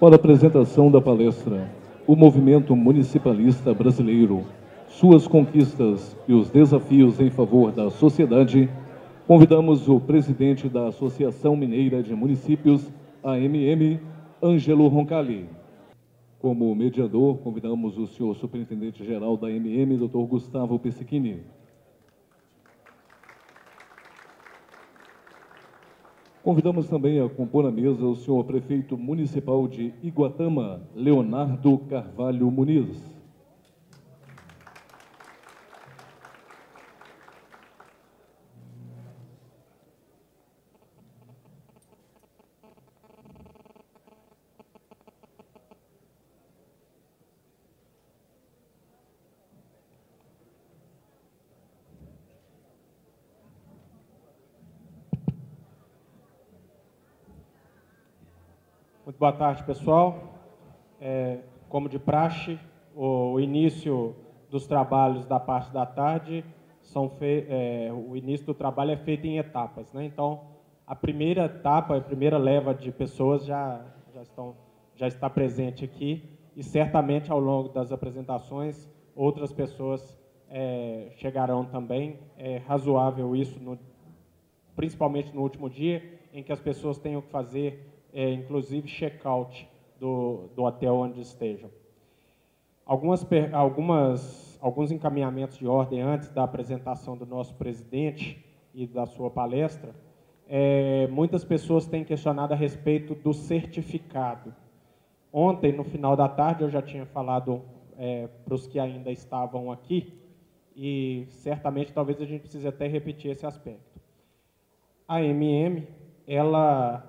Para a apresentação da palestra, o movimento municipalista brasileiro, suas conquistas e os desafios em favor da sociedade, convidamos o presidente da Associação Mineira de Municípios, AMM, Ângelo Roncalli. Como mediador, convidamos o senhor superintendente-geral da AMM, Dr. Gustavo Pesicchini. Convidamos também a compor a mesa o senhor prefeito municipal de Iguatama, Leonardo Carvalho Muniz. Muito boa tarde, pessoal. Como de praxe, o início dos trabalhos da parte da tarde, o início do trabalho é feito em etapas, né? Então, a primeira etapa, a primeira leva de pessoas já está presente aqui e certamente ao longo das apresentações outras pessoas chegarão também. É razoável isso, principalmente no último dia, em que as pessoas tenham que fazer inclusive check-out do hotel onde estejam. Alguns encaminhamentos de ordem antes da apresentação do nosso presidente e da sua palestra. Muitas pessoas têm questionado a respeito do certificado. Ontem, no final da tarde, eu já tinha falado para os que ainda estavam aqui e certamente talvez a gente precise até repetir esse aspecto. A AMM, ela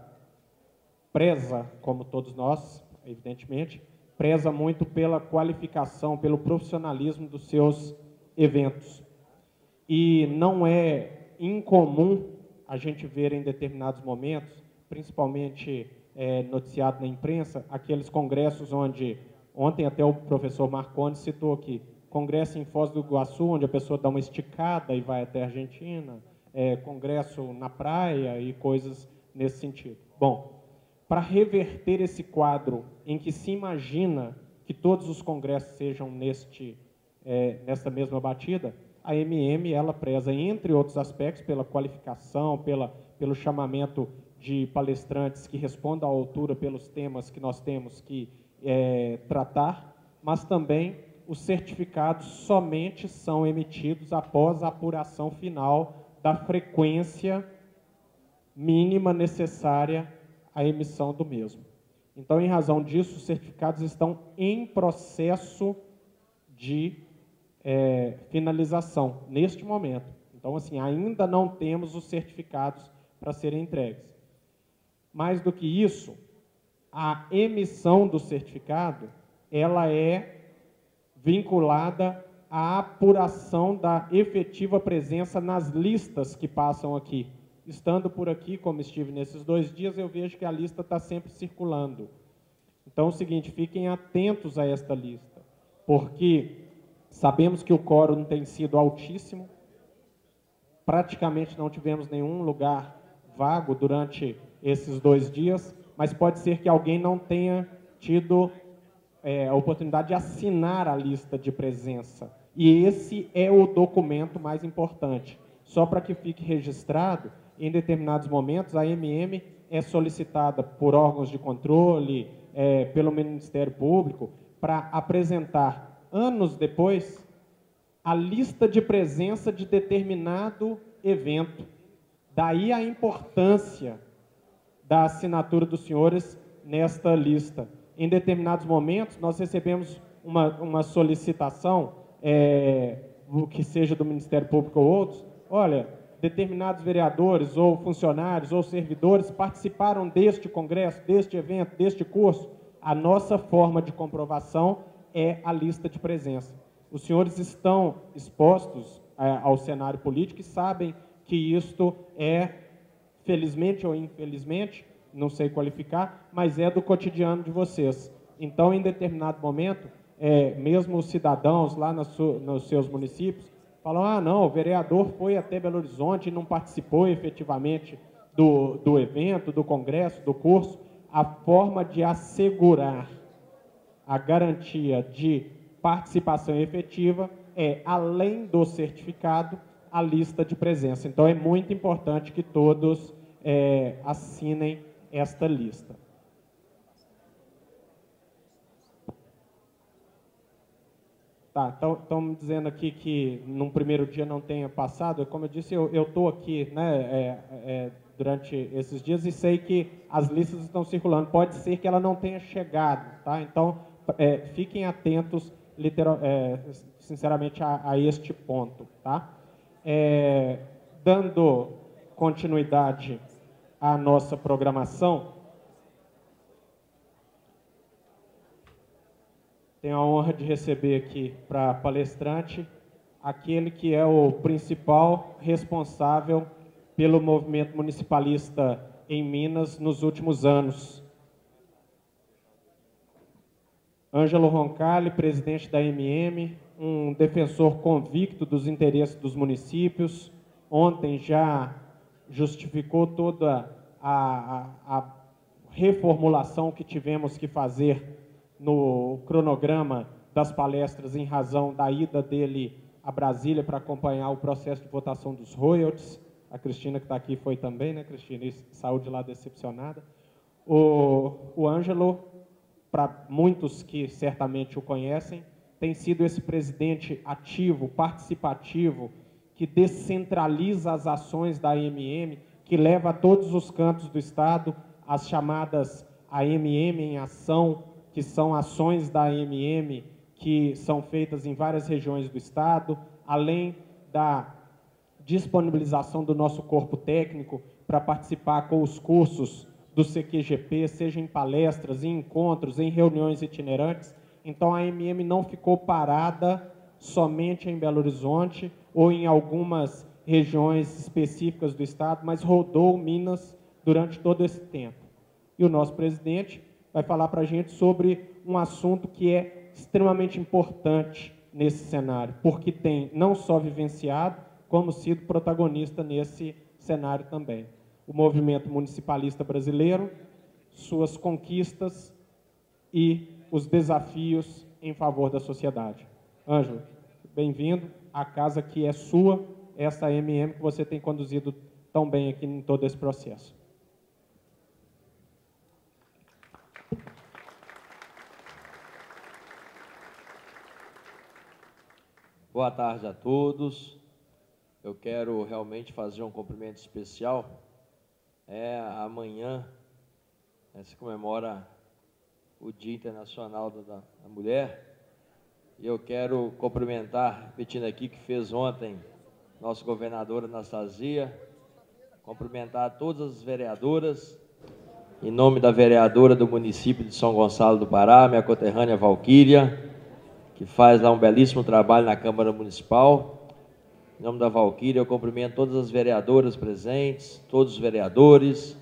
preza, como todos nós, evidentemente, preza muito pela qualificação, pelo profissionalismo dos seus eventos. E não é incomum a gente ver em determinados momentos, principalmente noticiado na imprensa, aqueles congressos onde, ontem até o professor Marconi citou aqui, congresso em Foz do Iguaçu, onde a pessoa dá uma esticada e vai até a Argentina, congresso na praia e coisas nesse sentido. Bom, para reverter esse quadro em que se imagina que todos os congressos sejam nessa mesma batida, a AMM ela preza, entre outros aspectos, pela qualificação, pelo chamamento de palestrantes que respondam à altura pelos temas que nós temos que tratar, mas também os certificados somente são emitidos após a apuração final da frequência mínima necessária a emissão do mesmo. Então, em razão disso, os certificados estão em processo de finalização, neste momento. Então, assim, ainda não temos os certificados para serem entregues. Mais do que isso, a emissão do certificado, ela é vinculada à apuração da efetiva presença nas listas que passam aqui. Estando por aqui, como estive nesses 2 dias, eu vejo que a lista está sempre circulando. Então, é o seguinte, fiquem atentos a esta lista, porque sabemos que o quórum tem sido altíssimo, praticamente não tivemos nenhum lugar vago durante esses 2 dias, mas pode ser que alguém não tenha tido a oportunidade de assinar a lista de presença. E esse é o documento mais importante. Só para que fique registrado, em determinados momentos, a AMM é solicitada por órgãos de controle, pelo Ministério Público, para apresentar, anos depois, a lista de presença de determinado evento. Daí a importância da assinatura dos senhores nesta lista. Em determinados momentos, nós recebemos uma solicitação, que seja do Ministério Público ou outros, olha, determinados vereadores ou funcionários ou servidores participaram deste congresso, deste evento, deste curso. A nossa forma de comprovação é a lista de presença. Os senhores estão expostos ao cenário político e sabem que isto felizmente ou infelizmente, não sei qualificar, mas é do cotidiano de vocês. Então, em determinado momento, mesmo os cidadãos lá nos seus municípios, falam, não, o vereador foi até Belo Horizonte e não participou efetivamente do evento, do congresso, do curso. a forma de assegurar a garantia de participação efetiva é, além do certificado, a lista de presença. Então, é muito importante que todos assinem esta lista. Tá, estão me dizendo aqui que num primeiro dia não tenha passado. Como eu disse, eu estou aqui, né, durante esses dias e sei que as listas estão circulando. Pode ser que ela não tenha chegado, tá? Então, fiquem atentos, sinceramente, a este ponto, tá? Dando continuidade à nossa programação, tenho a honra de receber aqui para palestrante aquele que é o principal responsável pelo movimento municipalista em Minas nos últimos anos. Ângelo Roncalli, presidente da MM, um defensor convicto dos interesses dos municípios. Ontem já justificou toda a reformulação que tivemos que fazer no cronograma das palestras em razão da ida dele a Brasília para acompanhar o processo de votação dos royalties. A Cristina, que está aqui, foi também, né, Cristina? E saiu de lá decepcionada. O Ângelo, para muitos que certamente o conhecem, tem sido esse presidente ativo, participativo, que descentraliza as ações da AMM, que leva a todos os cantos do Estado as chamadas AMM em ação, que são ações da AMM que são feitas em várias regiões do Estado, além da disponibilização do nosso corpo técnico para participar com os cursos do CQGP, seja em palestras, em encontros, em reuniões itinerantes. Então, a AMM não ficou parada somente em Belo Horizonte ou em algumas regiões específicas do Estado, mas rodou Minas durante todo esse tempo. E o nosso presidente vai falar para a gente sobre um assunto que é extremamente importante nesse cenário, porque tem não só vivenciado, como sido protagonista nesse cenário também. O movimento municipalista brasileiro, suas conquistas e os desafios em favor da sociedade. Ângelo, bem-vindo à casa que é sua, essa AMM que você tem conduzido tão bem aqui em todo esse processo. Boa tarde a todos. Eu quero realmente fazer um cumprimento especial. Amanhã se comemora o Dia Internacional da Mulher. E eu quero cumprimentar, repetindo aqui, que fez ontem nosso governador Anastasia, cumprimentar todas as vereadoras, em nome da vereadora do município de São Gonçalo do Pará, minha conterrânea Valquíria, que faz lá um belíssimo trabalho na Câmara Municipal. Em nome da Valquíria, eu cumprimento todas as vereadoras presentes, todos os vereadores,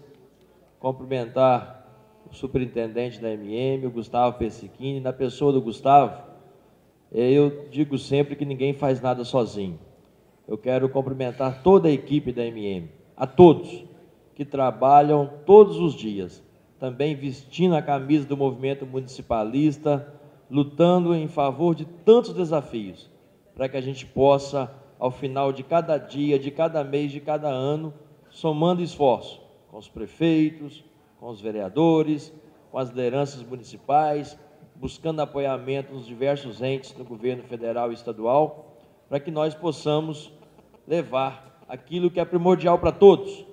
cumprimentar o superintendente da MM, o Gustavo Persichini. Na pessoa do Gustavo, eu digo sempre que ninguém faz nada sozinho. Eu quero cumprimentar toda a equipe da MM, a todos que trabalham todos os dias, também vestindo a camisa do movimento municipalista, lutando em favor de tantos desafios, para que a gente possa, ao final de cada dia, de cada mês, de cada ano, somando esforço com os prefeitos, com os vereadores, com as lideranças municipais, buscando apoiamento nos diversos entes do governo federal e estadual, para que nós possamos levar aquilo que é primordial para todos,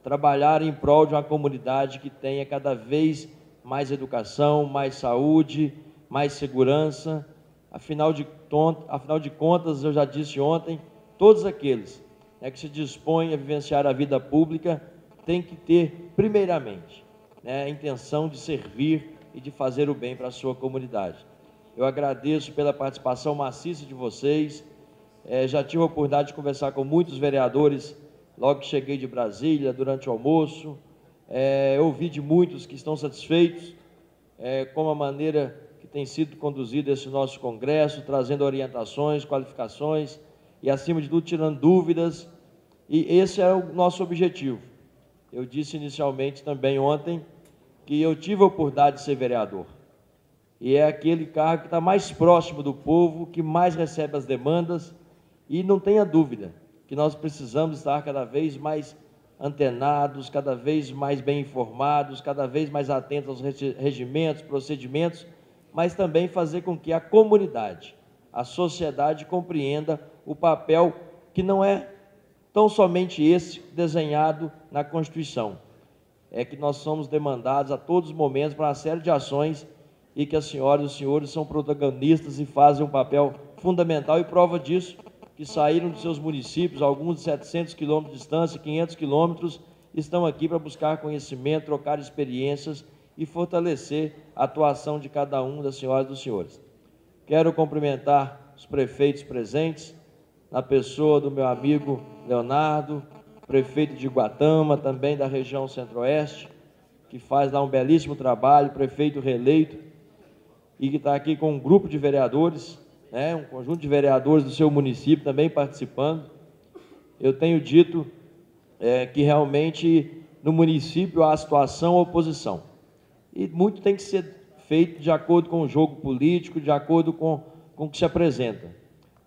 trabalhar em prol de uma comunidade que tenha cada vez mais educação, mais saúde, mais segurança. Afinal de contas, eu já disse ontem, todos aqueles que se dispõem a vivenciar a vida pública têm que ter, primeiramente, a intenção de servir e de fazer o bem para a sua comunidade. Eu agradeço pela participação maciça de vocês. Já tive a oportunidade de conversar com muitos vereadores logo que cheguei de Brasília, durante o almoço. Ouvi de muitos que estão satisfeitos com a maneira que tem sido conduzido esse nosso congresso, trazendo orientações, qualificações e, acima de tudo, tirando dúvidas. E esse é o nosso objetivo. Eu disse inicialmente também ontem que eu tive a oportunidade de ser vereador. E é aquele cargo que está mais próximo do povo, que mais recebe as demandas, e não tenha dúvida que nós precisamos estar cada vez mais antenados, cada vez mais bem informados, cada vez mais atentos aos regimentos, procedimentos, mas também fazer com que a comunidade, a sociedade compreenda o papel que não é tão somente esse desenhado na Constituição. É que nós somos demandados a todos os momentos para uma série de ações e que as senhoras e os senhores são protagonistas e fazem um papel fundamental, e prova disso que saíram de seus municípios, alguns de 700 quilômetros de distância, 500 quilômetros, estão aqui para buscar conhecimento, trocar experiências e fortalecer a atuação de cada um das senhoras e dos senhores. Quero cumprimentar os prefeitos presentes, na pessoa do meu amigo Leonardo, prefeito de Iguatama, também da região Centro-Oeste, que faz lá um belíssimo trabalho, prefeito reeleito, e que está aqui com um grupo de vereadores, né, um conjunto de vereadores do seu município também participando. Eu tenho dito que realmente no município há situação, oposição, e muito tem que ser feito de acordo com o jogo político, de acordo com o que se apresenta,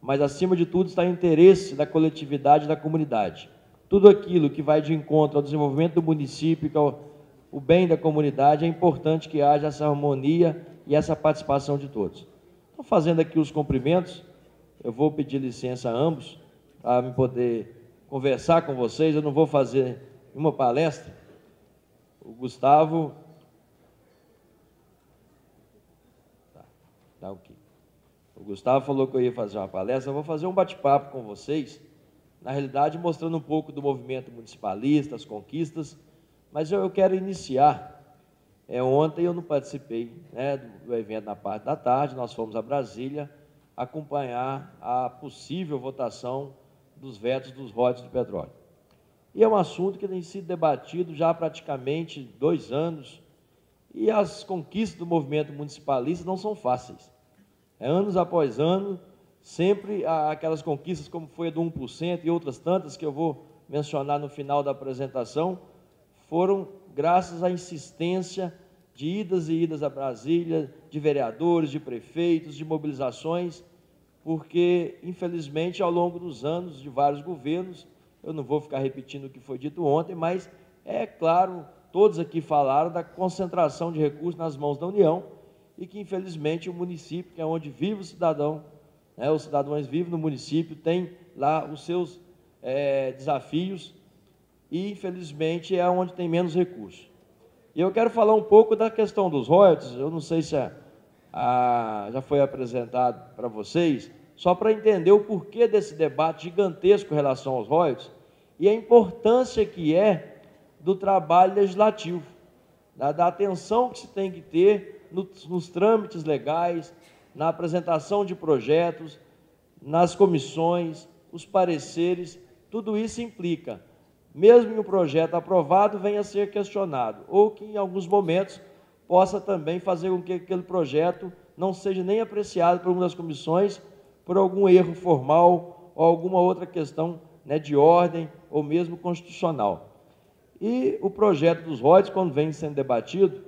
mas acima de tudo está o interesse da coletividade e da comunidade. Tudo aquilo que vai de encontro ao desenvolvimento do município, que é o bem da comunidade, é importante que haja essa harmonia e essa participação de todos. Estou fazendo aqui os cumprimentos, eu vou pedir licença a ambos para me poder conversar com vocês. Eu não vou fazer uma palestra. O Gustavo... Tá ok. O Gustavo falou que eu ia fazer uma palestra, eu vou fazer um bate-papo com vocês, na realidade mostrando um pouco do movimento municipalista, as conquistas, mas eu quero iniciar. Ontem eu não participei, né, do evento na parte da tarde, nós fomos a Brasília acompanhar a possível votação dos vetos dos royalties do petróleo. E é um assunto que tem sido debatido já há praticamente 2 anos, e as conquistas do movimento municipalista não são fáceis. Anos após ano, sempre aquelas conquistas como foi a do 1% e outras tantas que eu vou mencionar no final da apresentação, foram graças à insistência de idas e idas a Brasília, de vereadores, de prefeitos, de mobilizações, porque, infelizmente, ao longo dos anos de vários governos, eu não vou ficar repetindo o que foi dito ontem, mas é claro, todos aqui falaram da concentração de recursos nas mãos da União e que, infelizmente, o município, que é onde vive o cidadão, né, os cidadãos vivem no município, tem lá os seus desafios e, infelizmente, é onde tem menos recursos. E eu quero falar um pouco da questão dos royalties. Eu não sei se já foi apresentado para vocês, só para entender o porquê desse debate gigantesco em relação aos royalties e a importância que é do trabalho legislativo, da atenção que se tem que ter nos trâmites legais, na apresentação de projetos, nas comissões, os pareceres. Tudo isso implica, mesmo em um projeto aprovado, venha a ser questionado, ou que em alguns momentos possa também fazer com que aquele projeto não seja nem apreciado por uma das comissões, por algum erro formal ou alguma outra questão, né, de ordem ou mesmo constitucional. E o projeto dos royalties, quando vem sendo debatido,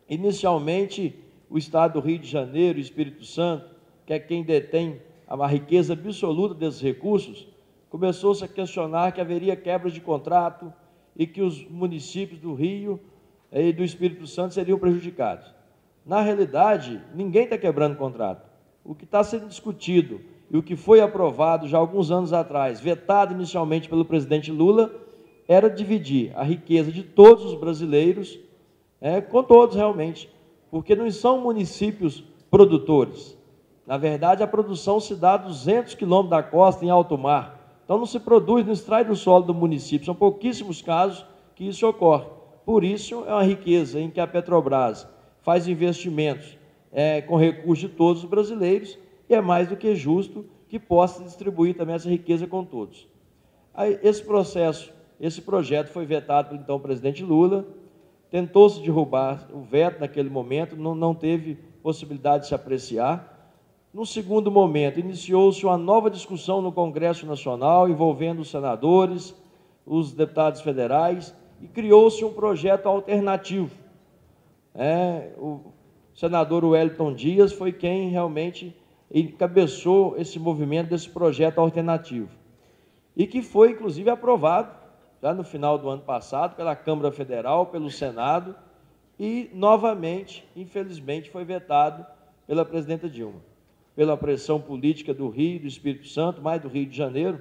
inicialmente o Estado do Rio de Janeiro e Espírito Santo, que é quem detém a riqueza absoluta desses recursos, começou-se a questionar que haveria quebra de contrato e que os municípios do Rio e do Espírito Santo seriam prejudicados. Na realidade, ninguém está quebrando contrato. O que está sendo discutido e o que foi aprovado já há alguns anos atrás, vetado inicialmente pelo presidente Lula, era dividir a riqueza de todos os brasileiros, com todos realmente, porque não são municípios produtores. Na verdade, a produção se dá a 200 quilômetros da costa, em alto mar. Então, não se produz, não extrai do solo do município. São pouquíssimos casos que isso ocorre. Por isso, é uma riqueza em que a Petrobras faz investimentos com recursos de todos os brasileiros, e é mais do que justo que possa distribuir também essa riqueza com todos. Aí, esse projeto foi vetado pelo então presidente Lula, tentou-se derrubar o veto naquele momento, não teve possibilidade de se apreciar. No segundo momento, iniciou-se uma nova discussão no Congresso Nacional, envolvendo os senadores, os deputados federais, e criou-se um projeto alternativo, O senador Wellington Dias foi quem realmente encabeçou esse movimento desse projeto alternativo, e que foi, inclusive, aprovado já no final do ano passado pela Câmara Federal, pelo Senado, e, novamente, infelizmente, foi vetado pela presidenta Dilma, pela pressão política do Rio, do Espírito Santo, mais do Rio de Janeiro,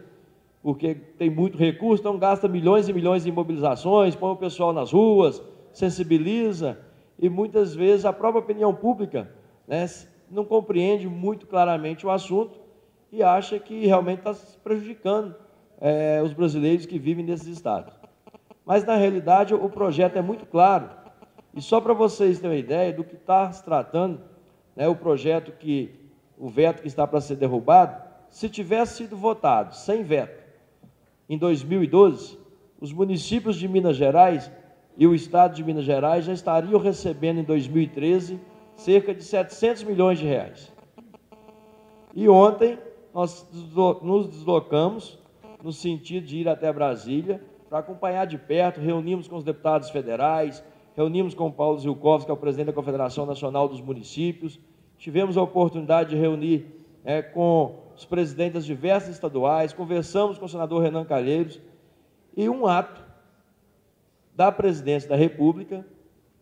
porque tem muito recurso, então gasta milhões e milhões em mobilizações, põe o pessoal nas ruas, sensibiliza, e muitas vezes a própria opinião pública, né, não compreende muito claramente o assunto e acha que realmente está prejudicando os brasileiros que vivem nesses estados. Mas, na realidade, o projeto é muito claro, e só para vocês terem uma ideia do que está se tratando, né, o veto que está para ser derrubado, se tivesse sido votado sem veto em 2012, os municípios de Minas Gerais e o estado de Minas Gerais já estariam recebendo em 2013 cerca de 700 milhões de reais. E ontem nós nos deslocamos no sentido de ir até Brasília para acompanhar de perto, reunimos com os deputados federais, reunimos com o Paulo Zilkowski, que é o presidente da Confederação Nacional dos Municípios, tivemos a oportunidade de reunir com os presidentes das diversas estaduais, conversamos com o senador Renan Calheiros, e um ato da Presidência da República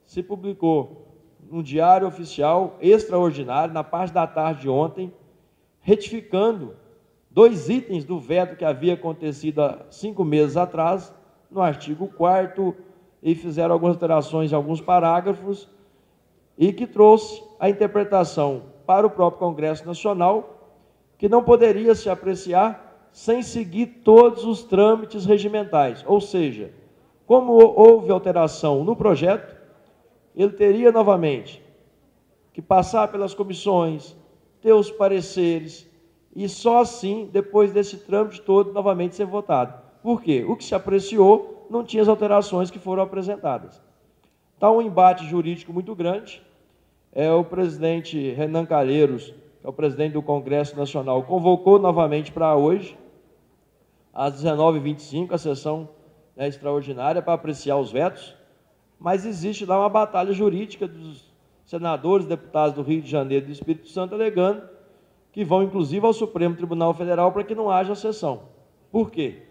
se publicou no Diário Oficial Extraordinário, na parte da tarde de ontem, retificando 2 itens do veto que havia acontecido há 5 meses atrás, no artigo 4º, e fizeram algumas alterações em alguns parágrafos, e que trouxe a interpretação para o próprio Congresso Nacional, que não poderia se apreciar sem seguir todos os trâmites regimentais, ou seja, como houve alteração no projeto, ele teria novamente que passar pelas comissões, ter os pareceres, e só assim, depois desse trâmite todo, novamente ser votado. Por quê? O que se apreciou não tinha as alterações que foram apresentadas. Está um embate jurídico muito grande. O presidente Renan Calheiros, que é o presidente do Congresso Nacional, convocou novamente para hoje, às 19h25, a sessão extraordinária para apreciar os vetos, mas existe lá uma batalha jurídica dos senadores, deputados do Rio de Janeiro e do Espírito Santo, alegando que vão, inclusive, ao Supremo Tribunal Federal para que não haja sessão. Por quê?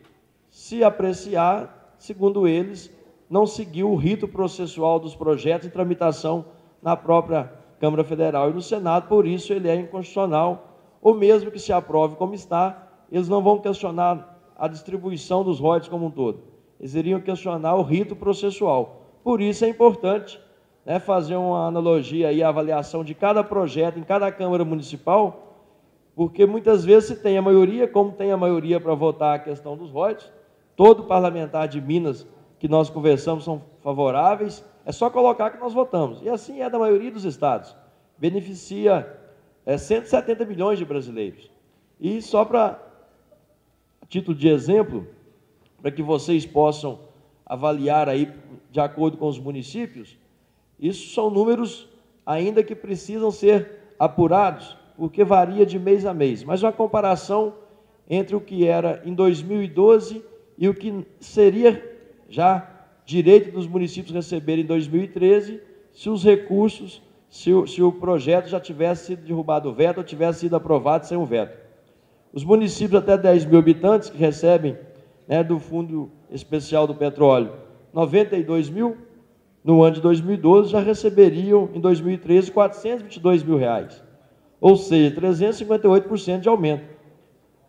Se apreciar, segundo eles, não seguiu o rito processual dos projetos em tramitação na própria Câmara Federal e no Senado, por isso ele é inconstitucional, ou mesmo que se aprove como está, eles não vão questionar a distribuição dos royalties como um todo, eles iriam questionar o rito processual. Por isso é importante fazer uma analogia aí, a avaliação de cada projeto em cada Câmara Municipal, porque muitas vezes se tem a maioria, como tem a maioria para votar a questão dos royalties, todo parlamentar de Minas que nós conversamos são favoráveis, é só colocar que nós votamos. E assim é da maioria dos estados. Beneficia 170 milhões de brasileiros. E só para título de exemplo, para que vocês possam avaliar aí de acordo com os municípios, isso são números ainda que precisam ser apurados, porque varia de mês a mês. Mas uma comparação entre o que era em 2012 e o que seria já direito dos municípios receberem em 2013, se os recursos, se o projeto já tivesse sido derrubado o veto ou tivesse sido aprovado sem o veto. Os municípios até 10 mil habitantes que recebem do Fundo Especial do Petróleo, 92 mil, no ano de 2012, já receberiam em 2013 422 mil reais, ou seja, 358% de aumento.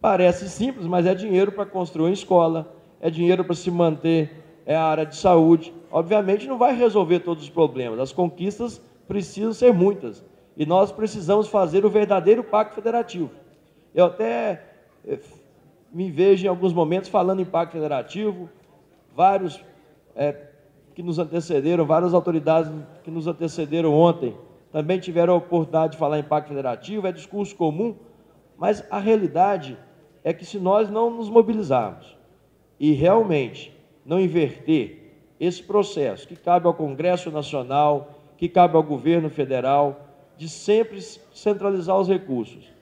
Parece simples, mas é dinheiro para construir uma escola, é dinheiro para se manter a área de saúde. Obviamente não vai resolver todos os problemas, as conquistas precisam ser muitas, e nós precisamos fazer o verdadeiro pacto federativo. Eu até me vejo em alguns momentos falando em pacto federativo, vários que nos antecederam, várias autoridades que nos antecederam ontem, também tiveram a oportunidade de falar em pacto federativo, é discurso comum, mas a realidade é que se nós não nos mobilizarmos e realmente não inverter esse processo que cabe ao Congresso Nacional, que cabe ao governo federal, de sempre centralizar os recursos.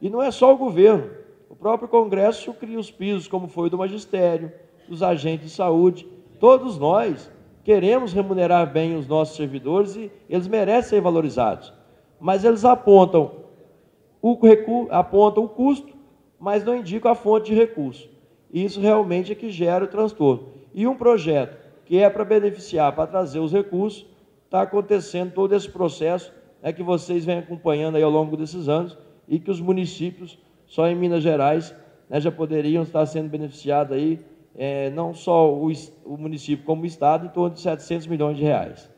E não é só o governo, o próprio Congresso cria os pisos, como foi do magistério, dos agentes de saúde, todos nós queremos remunerar bem os nossos servidores e eles merecem ser valorizados. Mas eles apontam o custo, mas não indicam a fonte de recurso. Isso realmente é que gera o transtorno. E um projeto que é para beneficiar, para trazer os recursos, está acontecendo todo esse processo que vocês vêm acompanhando aí ao longo desses anos e que os municípios, só em Minas Gerais, já poderiam estar sendo beneficiados aí, não só o município como o Estado, em torno de 700 milhões de reais.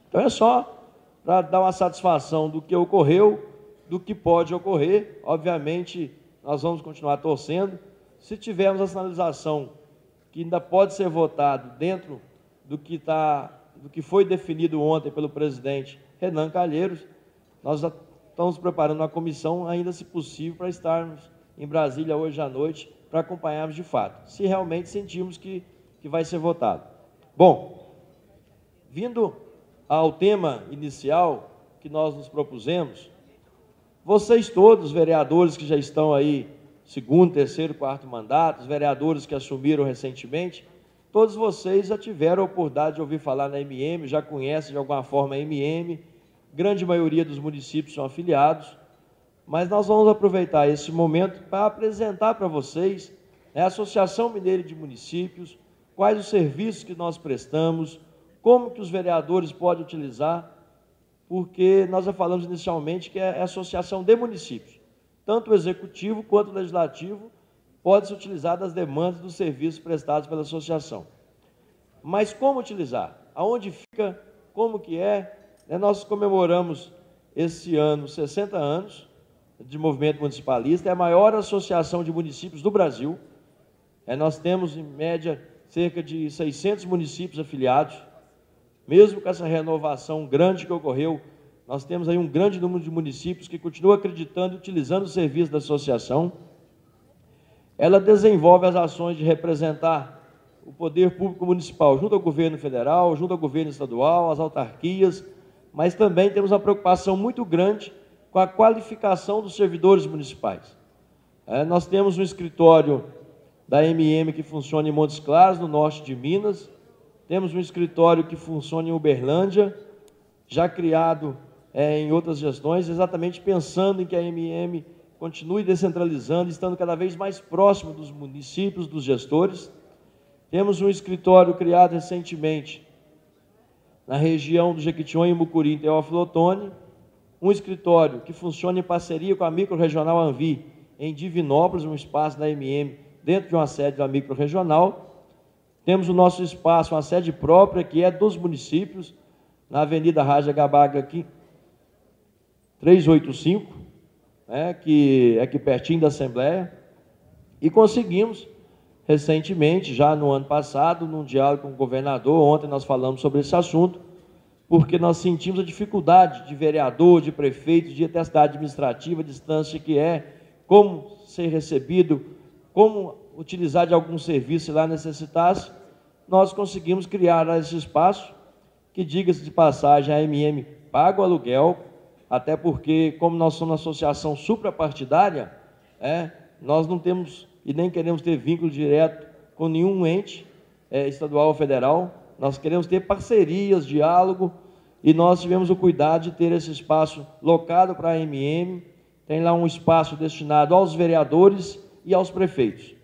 Então é só para dar uma satisfação do que ocorreu, do que pode ocorrer. Obviamente, nós vamos continuar torcendo. Se tivermos a sinalização que ainda pode ser votado dentro do que foi definido ontem pelo presidente Renan Calheiros, nós já estamos preparando uma comissão, ainda se possível, para estarmos em Brasília hoje à noite, para acompanharmos de fato, se realmente sentirmos que vai ser votado. Bom, vindo ao tema inicial que nós nos propusemos, vocês todos, vereadores que já estão aí, segundo, terceiro, quarto mandato, os vereadores que assumiram recentemente, todos vocês já tiveram a oportunidade de ouvir falar na MM, já conhecem de alguma forma a MM, grande maioria dos municípios são afiliados, mas nós vamos aproveitar esse momento para apresentar para vocês a Associação Mineira de Municípios, quais os serviços que nós prestamos, como que os vereadores podem utilizar, porque nós já falamos inicialmente que é a associação de municípios. Tanto o executivo quanto o legislativo pode se utilizar das demandas dos serviços prestados pela associação. Mas como utilizar? Aonde fica? Como que é? Nós comemoramos esse ano 60 anos de movimento municipalista, é a maior associação de municípios do Brasil. Nós temos, em média, cerca de 600 municípios afiliados. Mesmo com essa renovação grande que ocorreu, nós temos aí um grande número de municípios que continuam acreditando e utilizando o serviço da associação. Ela desenvolve as ações de representar o poder público municipal junto ao governo federal, junto ao governo estadual, às autarquias, mas também temos uma preocupação muito grande com a qualificação dos servidores municipais. Nós temos um escritório da MM que funciona em Montes Claros, no norte de Minas. Temos um escritório que funciona em Uberlândia, já criado em outras gestões, exatamente pensando em que a MM continue descentralizando, estando cada vez mais próximo dos municípios, dos gestores. Temos um escritório criado recentemente na região do Jequitinhonha e Mucuri, em Teófilo Otoni, um escritório que funciona em parceria com a Microrregional Anvi, em Divinópolis, um espaço da MM dentro de uma sede da Microrregional. Temos o nosso espaço, uma sede própria, que é dos municípios, na Avenida Raja Gabaga, aqui, 385, que é aqui pertinho da Assembleia, e conseguimos, recentemente, já no ano passado, num diálogo com o governador, ontem nós falamos sobre esse assunto, porque nós sentimos a dificuldade de vereador, de prefeito, de ir até a cidade administrativa, a distância que é, como ser recebido, como utilizar de algum serviço se lá necessitasse. Nós conseguimos criar esse espaço, que, diga-se de passagem, a MM paga o aluguel, até porque, como nós somos uma associação suprapartidária, nós não temos e nem queremos ter vínculo direto com nenhum ente estadual ou federal. Nós queremos ter parcerias, diálogo, e nós tivemos o cuidado de ter esse espaço locado para a MM. Tem lá um espaço destinado aos vereadores e aos prefeitos,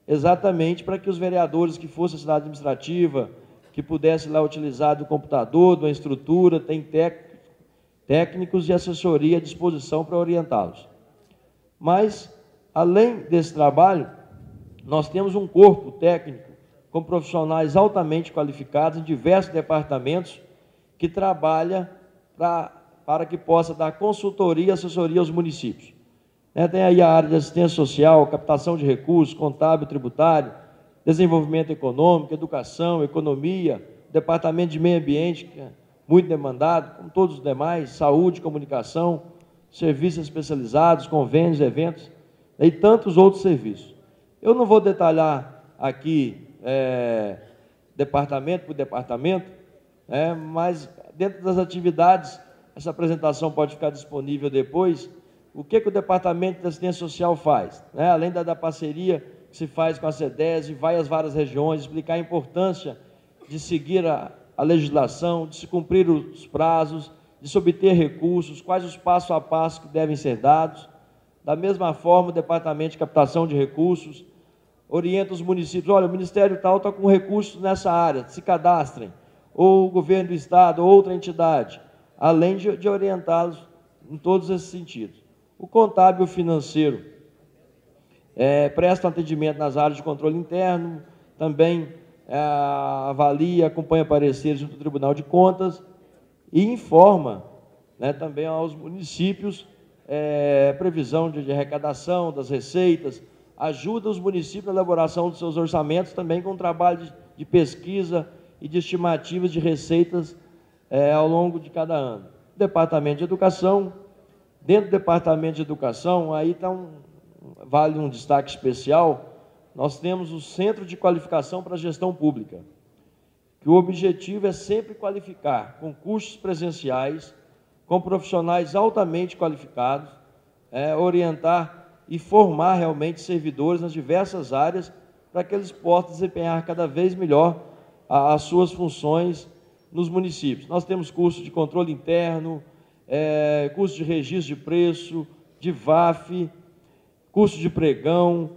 exatamente para que os vereadores que fossem a cidade administrativa, que pudessem lá utilizar do computador, de uma estrutura, tem técnicos e assessoria à disposição para orientá-los. Mas, além desse trabalho, nós temos um corpo técnico com profissionais altamente qualificados em diversos departamentos que trabalha para que possa dar consultoria e assessoria aos municípios. Tem aí a área de assistência social, captação de recursos, contábil, tributário, desenvolvimento econômico, educação, economia, departamento de meio ambiente, que é muito demandado, como todos os demais, saúde, comunicação, serviços especializados, convênios, eventos, e tantos outros serviços. Eu não vou detalhar aqui departamento por departamento, mas dentro das atividades, essa apresentação pode ficar disponível depois. O que o Departamento de Assistência Social faz? Além da parceria que se faz com a CEDES, vai às várias regiões, explicar a importância de seguir a legislação, de se cumprir os prazos, de se obter recursos, quais os passos a passo que devem ser dados. Da mesma forma, o Departamento de Captação de Recursos orienta os municípios: olha, o Ministério tal está com recursos nessa área, se cadastrem, ou o governo do Estado, ou outra entidade, além de orientá-los em todos esses sentidos. O contábil financeiro presta atendimento nas áreas de controle interno, também avalia, acompanha pareceres junto ao Tribunal de Contas e informa, né, também aos municípios previsão de arrecadação das receitas, ajuda os municípios na elaboração dos seus orçamentos, também com trabalho de pesquisa e de estimativas de receitas ao longo de cada ano. Departamento de Educação, dentro do Departamento de Educação, aí vale um destaque especial, nós temos o Centro de Qualificação para a Gestão Pública, que o objetivo é sempre qualificar com cursos presenciais, com profissionais altamente qualificados, orientar e formar realmente servidores nas diversas áreas para que eles possam desempenhar cada vez melhor as suas funções nos municípios. Nós temos cursos de controle interno, curso de registro de preço, de VAF, curso de pregão,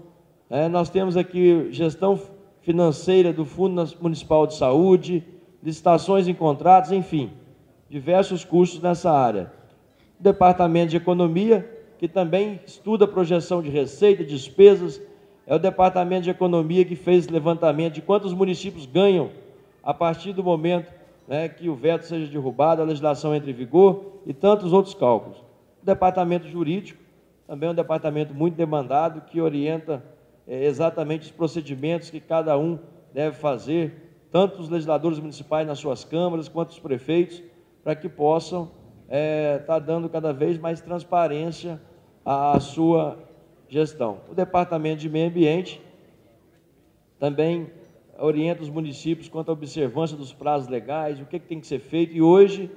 nós temos aqui gestão financeira do Fundo Municipal de Saúde, licitações em contratos, enfim, diversos cursos nessa área. O Departamento de Economia, que também estuda a projeção de receita e despesas, é o Departamento de Economia que fez levantamento de quantos municípios ganham a partir do momento que o veto seja derrubado, a legislação entre em vigor e tantos outros cálculos. O Departamento Jurídico, também é um departamento muito demandado, que orienta exatamente os procedimentos que cada um deve fazer, tanto os legisladores municipais nas suas câmaras, quanto os prefeitos, para que possam estar dando cada vez mais transparência à sua gestão. O Departamento de Meio Ambiente também orienta os municípios quanto à observância dos prazos legais, o que tem que ser feito, e hoje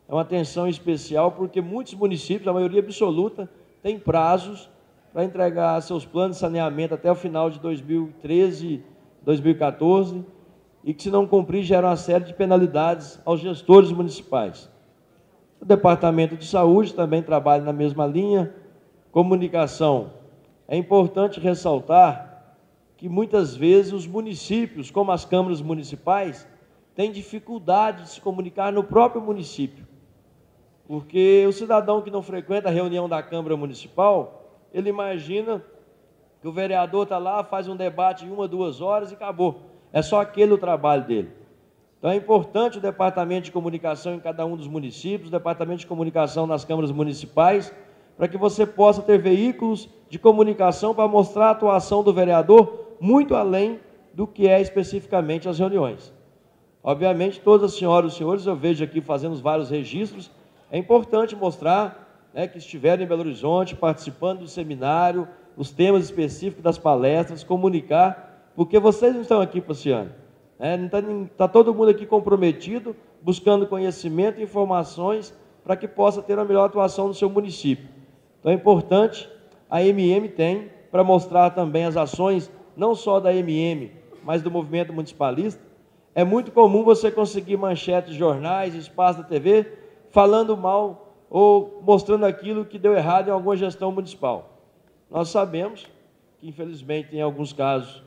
é uma atenção especial, porque muitos municípios, a maioria absoluta, tem prazos para entregar seus planos de saneamento até o final de 2013, 2014, e que, se não cumprir, gera uma série de penalidades aos gestores municipais. O Departamento de Saúde também trabalha na mesma linha. Comunicação. É importante ressaltar que, muitas vezes, os municípios, como as câmaras municipais, têm dificuldade de se comunicar no próprio município, porque o cidadão que não frequenta a reunião da Câmara Municipal, ele imagina que o vereador está lá, faz um debate em 1 ou 2 horas e acabou. É só aquele o trabalho dele. Então, é importante o Departamento de Comunicação em cada um dos municípios, o Departamento de Comunicação nas câmaras municipais, para que você possa ter veículos de comunicação para mostrar a atuação do vereador muito além do que é especificamente as reuniões. Obviamente, todas as senhoras e os senhores, eu vejo aqui fazendo vários registros, é importante mostrar que estiveram em Belo Horizonte, participando do seminário, os temas específicos das palestras, comunicar, porque vocês não estão aqui passeando. Está todo mundo aqui comprometido, buscando conhecimento e informações para que possa ter a melhor atuação no seu município. Então é importante, a MM tem, para mostrar também as ações, não só da MM, mas do movimento municipalista. É muito comum você conseguir manchetes de jornais, espaço da TV, falando mal ou mostrando aquilo que deu errado em alguma gestão municipal. Nós sabemos que, infelizmente, tem alguns casos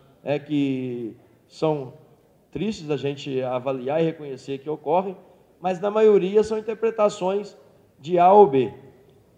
que são tristes da gente avaliar e reconhecer que ocorrem, mas na maioria são interpretações de A ou B.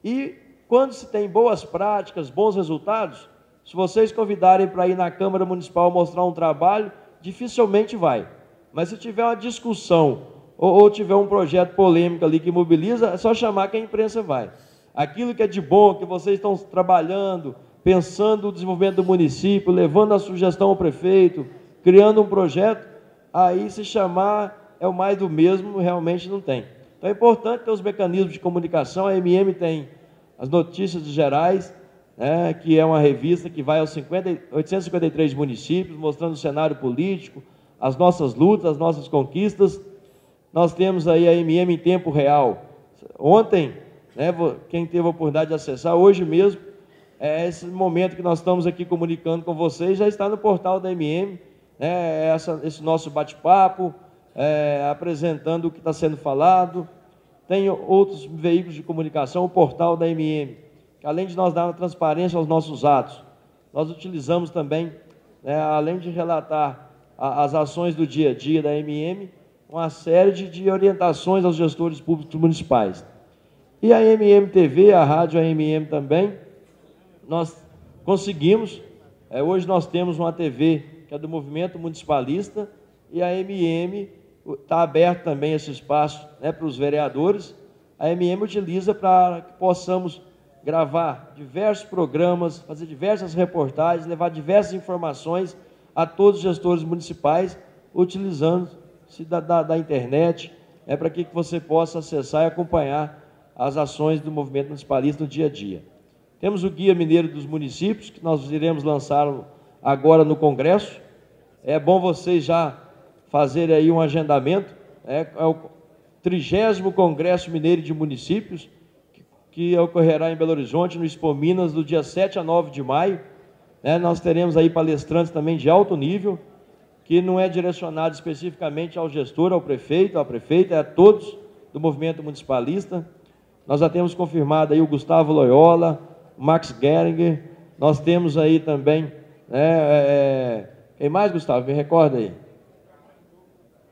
E quando se tem boas práticas, bons resultados, se vocês convidarem para ir na Câmara Municipal mostrar um trabalho, dificilmente vai. Mas se tiver uma discussão ou tiver um projeto polêmico ali que mobiliza, é só chamar que a imprensa vai. Aquilo que é de bom, que vocês estão trabalhando, pensando no desenvolvimento do município, levando a sugestão ao prefeito, criando um projeto, aí se chamar é o mais do mesmo, realmente não tem. Então é importante ter os mecanismos de comunicação. A MM tem as Notícias Gerais, que é uma revista que vai aos 853 municípios, mostrando o cenário político, as nossas lutas, as nossas conquistas. Nós temos aí a MM em tempo real. Ontem, quem teve a oportunidade de acessar, hoje mesmo, esse momento que nós estamos aqui comunicando com vocês, já está no portal da MM, esse nosso bate-papo, apresentando o que está sendo falado. Tem outros veículos de comunicação, o portal da MM, que além de nós dar uma transparência aos nossos atos, nós utilizamos também, além de relatar as ações do dia a dia da MM, uma série de orientações aos gestores públicos municipais. E a MM TV, a rádio AMM também, nós conseguimos, hoje nós temos uma TV que é do Movimento Municipalista, e a MM está aberto também esse espaço para os vereadores. A MM utiliza para que possamos gravar diversos programas, fazer diversas reportagens, levar diversas informações a todos os gestores municipais, utilizando-se da internet, para que você possa acessar e acompanhar as ações do movimento municipalista no dia a dia. Temos o Guia Mineiro dos Municípios, que nós iremos lançar agora no Congresso. É bom vocês já fazerem aí um agendamento, é o 30º Congresso Mineiro de Municípios, que ocorrerá em Belo Horizonte, no Expo Minas, do dia 7 a 9 de maio. Nós teremos aí palestrantes também de alto nível, que não é direcionado especificamente ao gestor, ao prefeito, à prefeita, é a todos do movimento municipalista. Nós já temos confirmado aí o Gustavo Loyola, Max Geringer, nós temos aí também, quem mais, Gustavo? Me recorda aí.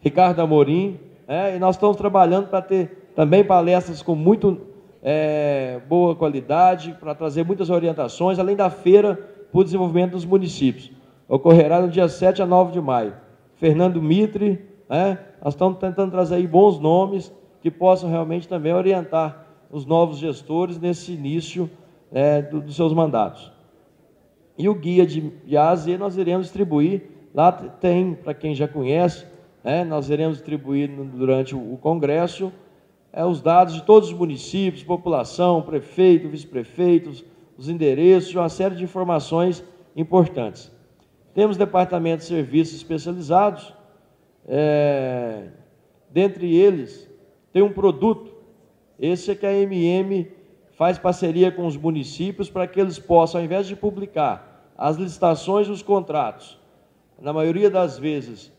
Ricardo Amorim, e nós estamos trabalhando para ter também palestras com muito boa qualidade, para trazer muitas orientações, além da feira para o desenvolvimento dos municípios. Ocorrerá no dia 7 a 9 de maio. Fernando Mitre, nós estamos tentando trazer aí bons nomes que possam realmente também orientar os novos gestores nesse início dos seus mandatos. E o guia de A a Z nós iremos distribuir, lá tem, para quem já conhece, nós iremos distribuir durante o Congresso os dados de todos os municípios, população, prefeito, vice-prefeitos, os endereços, uma série de informações importantes. Temos departamento de serviços especializados, dentre eles tem um produto, esse é que a MM faz parceria com os municípios para que eles possam, ao invés de publicar as licitações e os contratos, na maioria das vezes,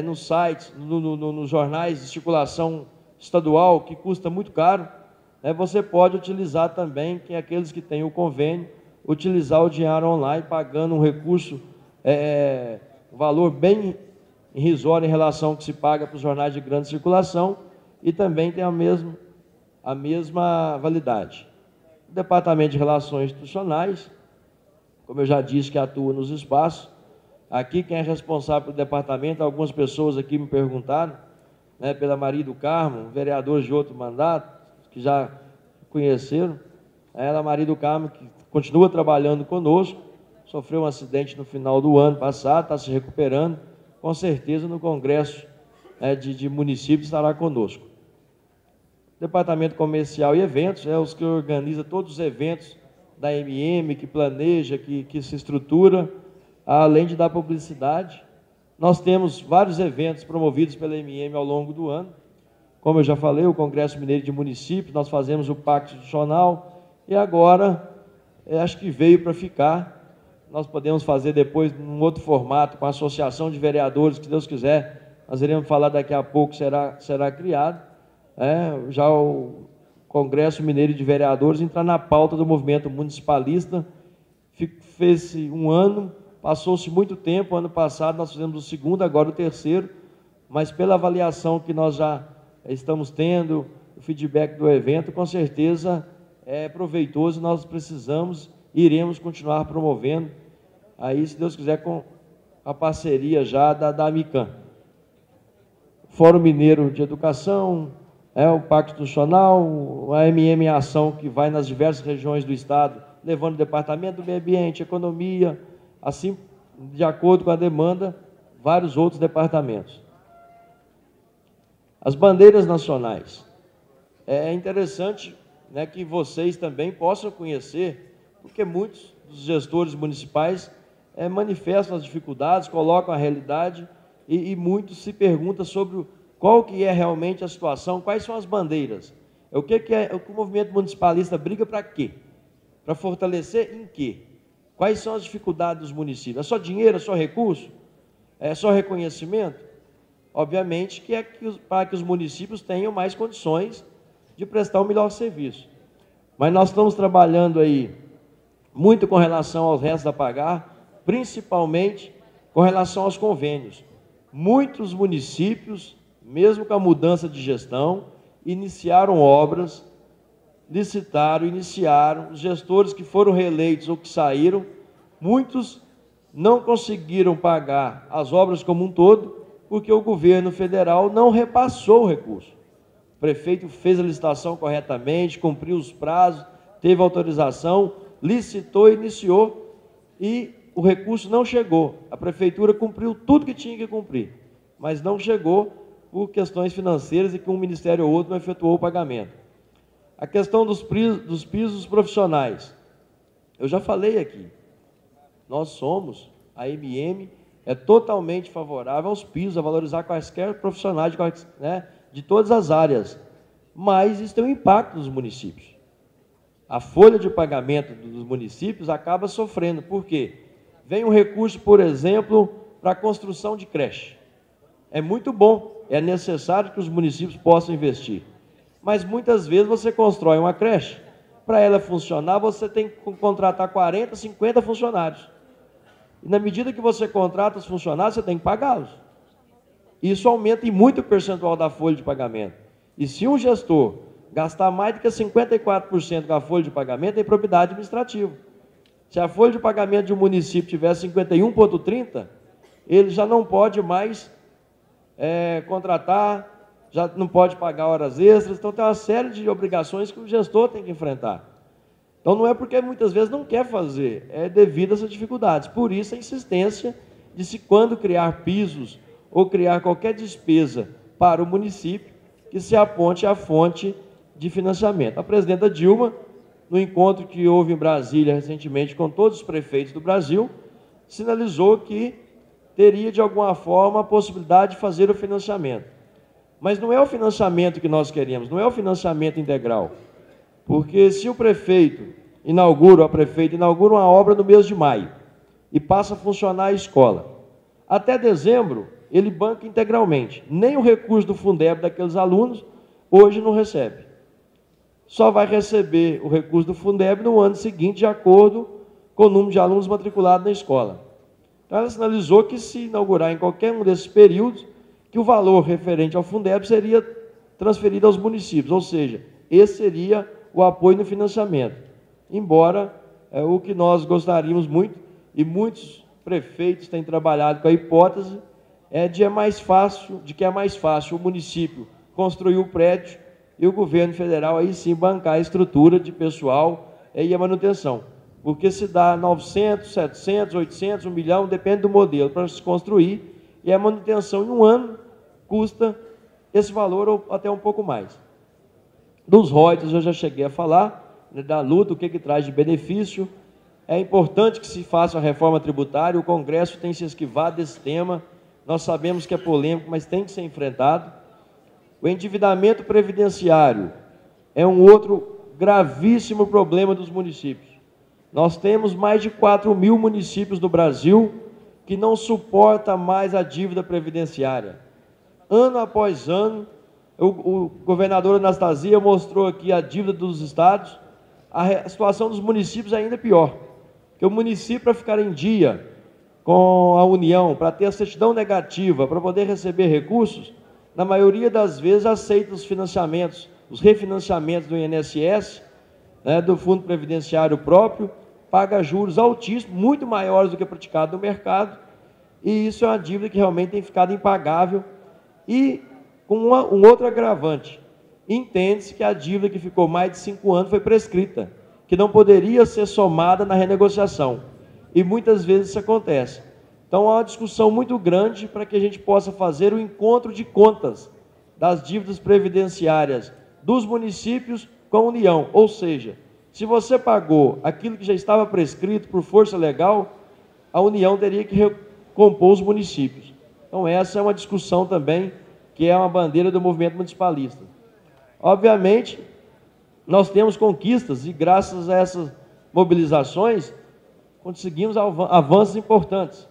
nos sites, nos jornais de circulação estadual, que custa muito caro, você pode utilizar também, aqueles que têm o convênio, utilizar o dinheiro online, pagando um recurso, um valor bem irrisório em relação ao que se paga para os jornais de grande circulação, e também tem a mesma validade. O Departamento de Relações Institucionais, como eu já disse, que atua nos espaços. Aqui quem é responsável pelo departamento, algumas pessoas aqui me perguntaram, pela Maria do Carmo, vereadores de outro mandato, que já conheceram, a Maria do Carmo, que continua trabalhando conosco, sofreu um acidente no final do ano passado, está se recuperando, com certeza no Congresso de Municípios estará conosco. Departamento Comercial e Eventos, os que organiza todos os eventos da MM, que planeja, que se estrutura, além de dar publicidade. Nós temos vários eventos promovidos pela MM ao longo do ano. Como eu já falei, o Congresso Mineiro de Municípios, nós fazemos o Pacto Institucional, e agora, acho que veio para ficar. Nós podemos fazer depois, num outro formato, com a Associação de Vereadores, que Deus quiser, nós iremos falar daqui a pouco, será criado. Já o Congresso Mineiro de Vereadores entrar na pauta do movimento municipalista, fez-se um ano, passou-se muito tempo, ano passado nós fizemos o segundo, agora o terceiro, mas pela avaliação que nós já estamos tendo, o feedback do evento, com certeza é proveitoso, nós precisamos e iremos continuar promovendo, aí, se Deus quiser, com a parceria já da Amican. Fórum Mineiro de Educação, o Pacto Institucional, a MM em Ação, que vai nas diversas regiões do Estado, levando o Departamento do Meio Ambiente, Economia, assim, de acordo com a demanda, vários outros departamentos. As bandeiras nacionais. É interessante que vocês também possam conhecer, porque muitos dos gestores municipais manifestam as dificuldades, colocam a realidade, e muitos se perguntam sobre qual que é realmente a situação, quais são as bandeiras. O que o movimento municipalista briga para quê? Para fortalecer em quê? Quais são as dificuldades dos municípios? É só dinheiro, é só recurso? É só reconhecimento? obviamente, que para que os municípios tenham mais condições de prestar o melhor serviço. Mas nós estamos trabalhando aí muito com relação aos restos a pagar, principalmente com relação aos convênios. Muitos municípios, mesmo com a mudança de gestão, iniciaram obras, licitaram, iniciaram, os gestores que foram reeleitos ou que saíram, muitos não conseguiram pagar as obras como um todo, porque o governo federal não repassou o recurso. O prefeito fez a licitação corretamente, cumpriu os prazos, teve autorização, licitou, iniciou e o recurso não chegou. A prefeitura cumpriu tudo que tinha que cumprir, mas não chegou por questões financeiras e que um ministério ou outro não efetuou o pagamento. A questão dos pisos profissionais. Eu já falei aqui, nós somos, a MM é totalmente favorável aos pisos, a valorizar quaisquer profissionais de todas as áreas, mas isso tem um impacto nos municípios. A folha de pagamento dos municípios acaba sofrendo, por quê? Vem um recurso, por exemplo, para a construção de creche. É muito bom, é necessário que os municípios possam investir, mas muitas vezes você constrói uma creche, para ela funcionar você tem que contratar 40, 50 funcionários. E na medida que você contrata os funcionários, você tem que pagá-los. Isso aumenta em muito o percentual da folha de pagamento. E se um gestor gastar mais do que 54% da folha de pagamento, é improbidade administrativa. Se a folha de pagamento de um município tiver 51,30, ele já não pode mais contratar, já não pode pagar horas extras, então tem uma série de obrigações que o gestor tem que enfrentar. Então não é porque muitas vezes não quer fazer, é devido a essas dificuldades. Por isso a insistência de se quando criar pisos ou criar qualquer despesa para o município, que se aponte a fonte de financiamento. A presidenta Dilma, no encontro que houve em Brasília recentemente com todos os prefeitos do Brasil, sinalizou que teria de alguma forma a possibilidade de fazer o financiamento. Mas não é o financiamento que nós queremos, não é o financiamento integral. Porque se o prefeito inaugura, a prefeita inaugura uma obra no mês de maio e passa a funcionar a escola, até dezembro ele banca integralmente. Nem o recurso do Fundeb daqueles alunos hoje não recebe. Só vai receber o recurso do Fundeb no ano seguinte, de acordo com o número de alunos matriculados na escola. Então ela sinalizou que se inaugurar em qualquer um desses períodos, que o valor referente ao Fundeb seria transferido aos municípios, ou seja, esse seria o apoio no financiamento. Embora o que nós gostaríamos muito, e muitos prefeitos têm trabalhado com a hipótese, de que é mais fácil o município construir o prédio e o governo federal aí sim bancar a estrutura de pessoal e a manutenção. Porque se dá 900, 700, 800, 1 milhão, depende do modelo para se construir, e a manutenção em um ano custa esse valor ou até um pouco mais. Dos royalties eu já cheguei a falar, da luta, o que traz de benefício. É importante que se faça a reforma tributária, o Congresso tem se esquivado desse tema, nós sabemos que é polêmico, mas tem que ser enfrentado. O endividamento previdenciário é um outro gravíssimo problema dos municípios. Nós temos mais de 4.000 municípios do Brasil que não suportam mais a dívida previdenciária. Ano após ano, o governador Anastasia mostrou aqui a dívida dos estados, a situação dos municípios é ainda pior. Porque o município, para ficar em dia com a União, para ter a certidão negativa, para poder receber recursos, na maioria das vezes aceita os financiamentos, os refinanciamentos do INSS, do Fundo Previdenciário próprio, paga juros altíssimos, muito maiores do que praticado no mercado, e isso é uma dívida que realmente tem ficado impagável. E com um outro agravante, entende-se que a dívida que ficou mais de 5 anos foi prescrita, que não poderia ser somada na renegociação, e muitas vezes isso acontece. Então há uma discussão muito grande para que a gente possa fazer o encontro de contas das dívidas previdenciárias dos municípios com a União, ou seja, se você pagou aquilo que já estava prescrito por força legal, a União teria que recompor os municípios. Então essa é uma discussão também, que é uma bandeira do movimento municipalista. Obviamente, nós temos conquistas e graças a essas mobilizações, conseguimos avanços importantes.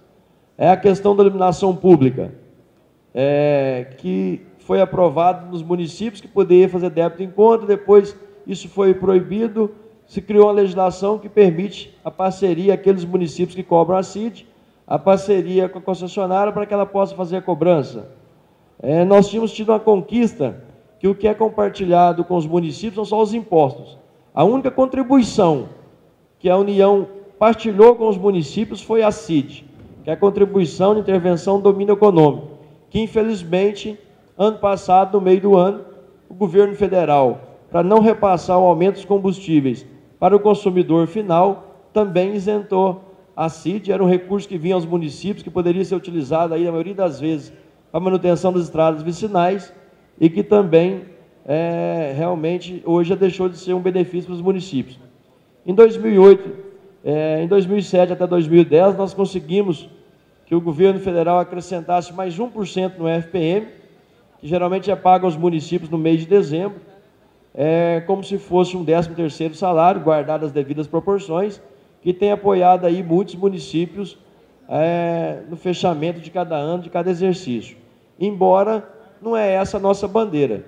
É a questão da iluminação pública. que foi aprovado nos municípios que poderia fazer débito em conta, depois isso foi proibido, se criou uma legislação que permite a parceria, aqueles municípios que cobram a CID, a parceria com a concessionária para que ela possa fazer a cobrança. Nós tínhamos tido uma conquista que o que é compartilhado com os municípios são só os impostos. A única contribuição que a União partilhou com os municípios foi a CID, que é a contribuição de intervenção do domínio econômico, que infelizmente, ano passado, no meio do ano, o governo federal, para não repassar o aumento dos combustíveis para o consumidor final, também isentou a CID. Era um recurso que vinha aos municípios, que poderia ser utilizado aí, na maioria das vezes, para a manutenção das estradas vicinais, e que também, realmente, hoje já deixou de ser um benefício para os municípios. Em 2007 até 2010, nós conseguimos que o governo federal acrescentasse mais 1% no FPM, que geralmente é pago aos municípios no mês de dezembro, como se fosse um 13º salário, guardado as devidas proporções, que tem apoiado aí muitos municípios no fechamento de cada ano, de cada exercício. Embora não é essa a nossa bandeira.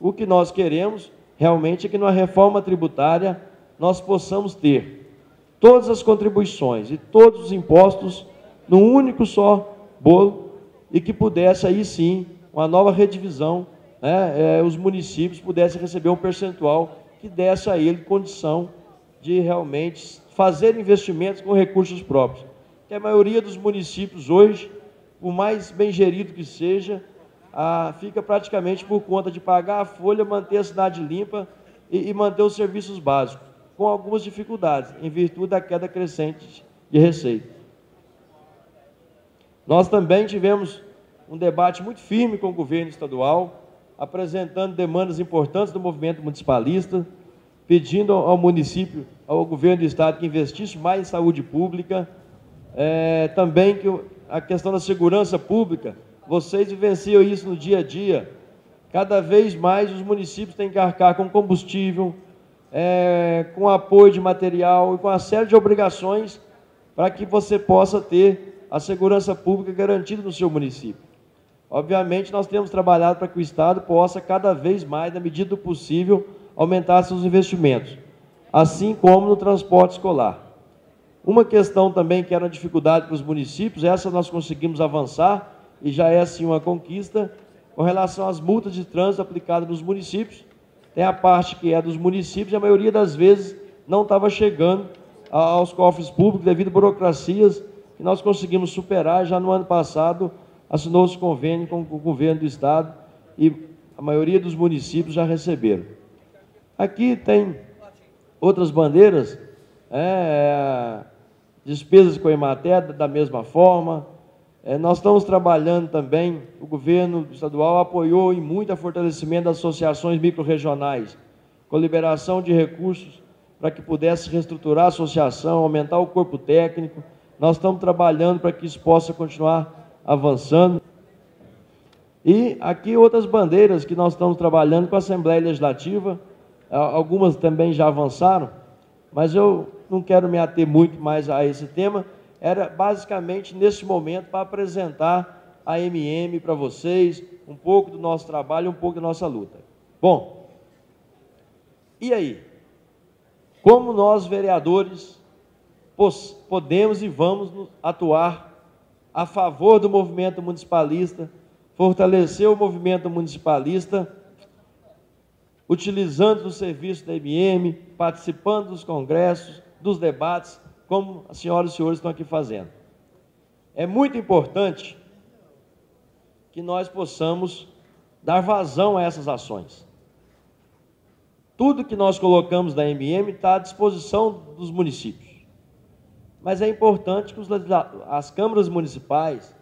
O que nós queremos realmente é que numa reforma tributária nós possamos ter todas as contribuições e todos os impostos num único só bolo, e que pudesse aí sim, uma nova redivisão, os municípios pudessem receber um percentual que desse a ele condição de realmente fazer investimentos com recursos próprios. Que a maioria dos municípios hoje, por mais bem gerido que seja, fica praticamente por conta de pagar a folha, manter a cidade limpa e manter os serviços básicos, com algumas dificuldades, em virtude da queda crescente de receita. Nós também tivemos um debate muito firme com o governo estadual, apresentando demandas importantes do movimento municipalista, pedindo ao município, ao governo do estado, que investisse mais em saúde pública, também que a questão da segurança pública, vocês vivenciam isso no dia a dia. Cada vez mais os municípios têm que arcar com combustível, com apoio de material e com uma série de obrigações para que você possa ter a segurança pública garantida no seu município. Obviamente, nós temos trabalhado para que o Estado possa, cada vez mais, na medida do possível, aumentar seus investimentos, assim como no transporte escolar. Uma questão também que era uma dificuldade para os municípios, essa nós conseguimos avançar, e já é assim uma conquista, com relação às multas de trânsito aplicadas nos municípios. Tem a parte que é dos municípios, e a maioria das vezes não estava chegando aos cofres públicos devido a burocracias que nós conseguimos superar. Já no ano passado assinou-se convênio com o governo do estado e a maioria dos municípios já receberam. Aqui tem outras bandeiras, despesas com a Emater da mesma forma. Nós estamos trabalhando também, o governo estadual apoiou em muito o fortalecimento das associações microrregionais, com liberação de recursos para que pudesse reestruturar a associação, aumentar o corpo técnico. Nós estamos trabalhando para que isso possa continuar avançando. E aqui outras bandeiras que nós estamos trabalhando com a Assembleia Legislativa, algumas também já avançaram, mas eu não quero me ater muito mais a esse tema. Era basicamente nesse momento para apresentar a MM para vocês, um pouco do nosso trabalho, um pouco da nossa luta. Bom, e aí? Como nós, vereadores, podemos e vamos atuar a favor do movimento municipalista, fortalecer o movimento municipalista, utilizando o serviço da MM, participando dos congressos, dos debates, como as senhoras e senhores estão aqui fazendo. É muito importante que nós possamos dar vazão a essas ações. Tudo que nós colocamos da MM está à disposição dos municípios. Mas é importante que as câmaras municipais,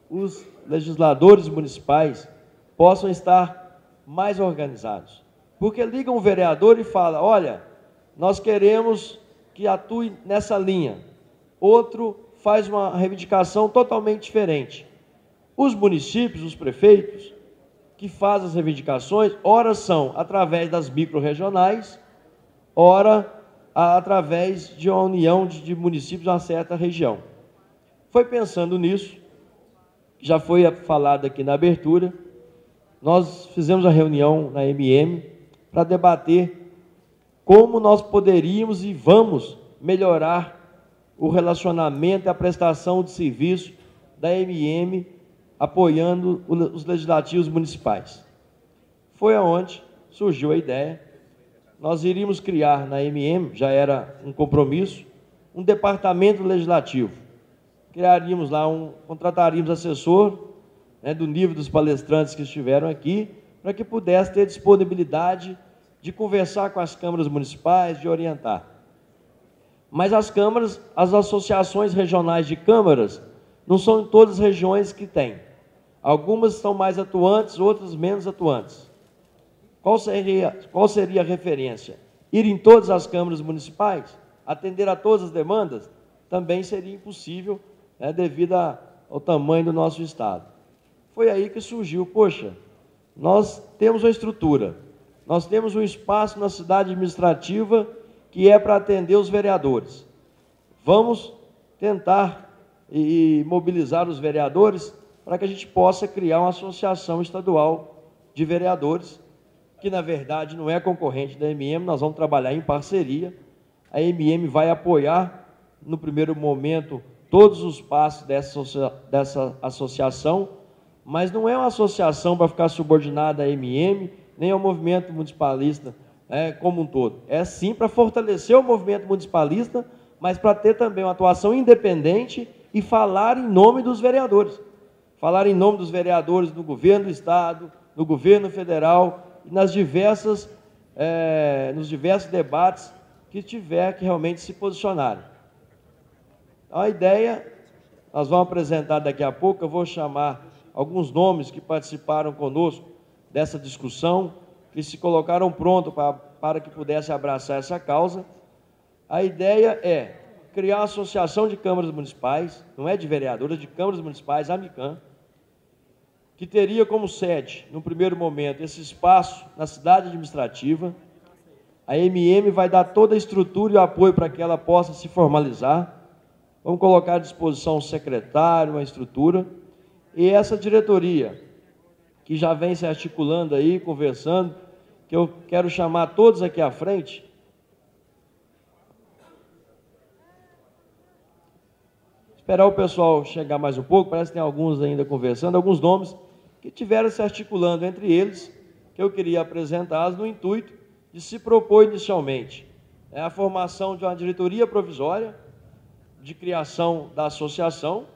os legisladores municipais, possam estar mais organizados. Porque liga um vereador e fala: olha, nós queremos que atue nessa linha. Outro faz uma reivindicação totalmente diferente. Os municípios, os prefeitos, que fazem as reivindicações, ora são através das micro-regionais, ora através de uma união de municípios de uma certa região. Foi pensando nisso já foi falado aqui na abertura, nós fizemos a reunião na MM para debater como nós poderíamos e vamos melhorar o relacionamento e a prestação de serviço da MM, apoiando os legislativos municipais. Foi aonde surgiu a ideia. Nós iríamos criar na MM, já era um compromisso, um departamento legislativo. Criaríamos lá, contrataríamos assessor, né, do nível dos palestrantes que estiveram aqui, para que pudesse ter disponibilidade de conversar com as câmaras municipais, de orientar. Mas as câmaras, as associações regionais de câmaras, não são em todas as regiões que tem. Algumas estão mais atuantes, outras menos atuantes. Qual seria a referência? Ir em todas as câmaras municipais, atender a todas as demandas, também seria impossível, né, devido ao tamanho do nosso Estado. Foi aí que surgiu, poxa, nós temos uma estrutura, nós temos um espaço na cidade administrativa que é para atender os vereadores. Vamos tentar mobilizar os vereadores para que a gente possa criar uma associação estadual de vereadores, que na verdade não é concorrente da MM, nós vamos trabalhar em parceria. A MM vai apoiar, no primeiro momento, todos os passos dessa associação, mas não é uma associação para ficar subordinada à MM, nem ao movimento municipalista como um todo. É sim para fortalecer o movimento municipalista, mas para ter também uma atuação independente e falar em nome dos vereadores. Falar em nome dos vereadores do governo do Estado, do governo federal, e nos diversos debates que tiver que realmente se posicionar. A ideia, nós vamos apresentar daqui a pouco, eu vou chamar alguns nomes que participaram conosco dessa discussão, que se colocaram prontos para que pudesse abraçar essa causa. A ideia é criar uma associação de câmaras municipais, não é de vereadores, de câmaras municipais, a AMICAM, que teria como sede, no primeiro momento, esse espaço na cidade administrativa. A MM vai dar toda a estrutura e o apoio para que ela possa se formalizar. Vamos colocar à disposição um secretário, uma estrutura. E essa diretoria, que já vem se articulando aí, conversando, que eu quero chamar todos aqui à frente. Esperar o pessoal chegar mais um pouco, parece que tem alguns ainda conversando, alguns nomes que tiveram se articulando entre eles, que eu queria apresentá-los no intuito de se propor inicialmente a formação de uma diretoria provisória de criação da associação,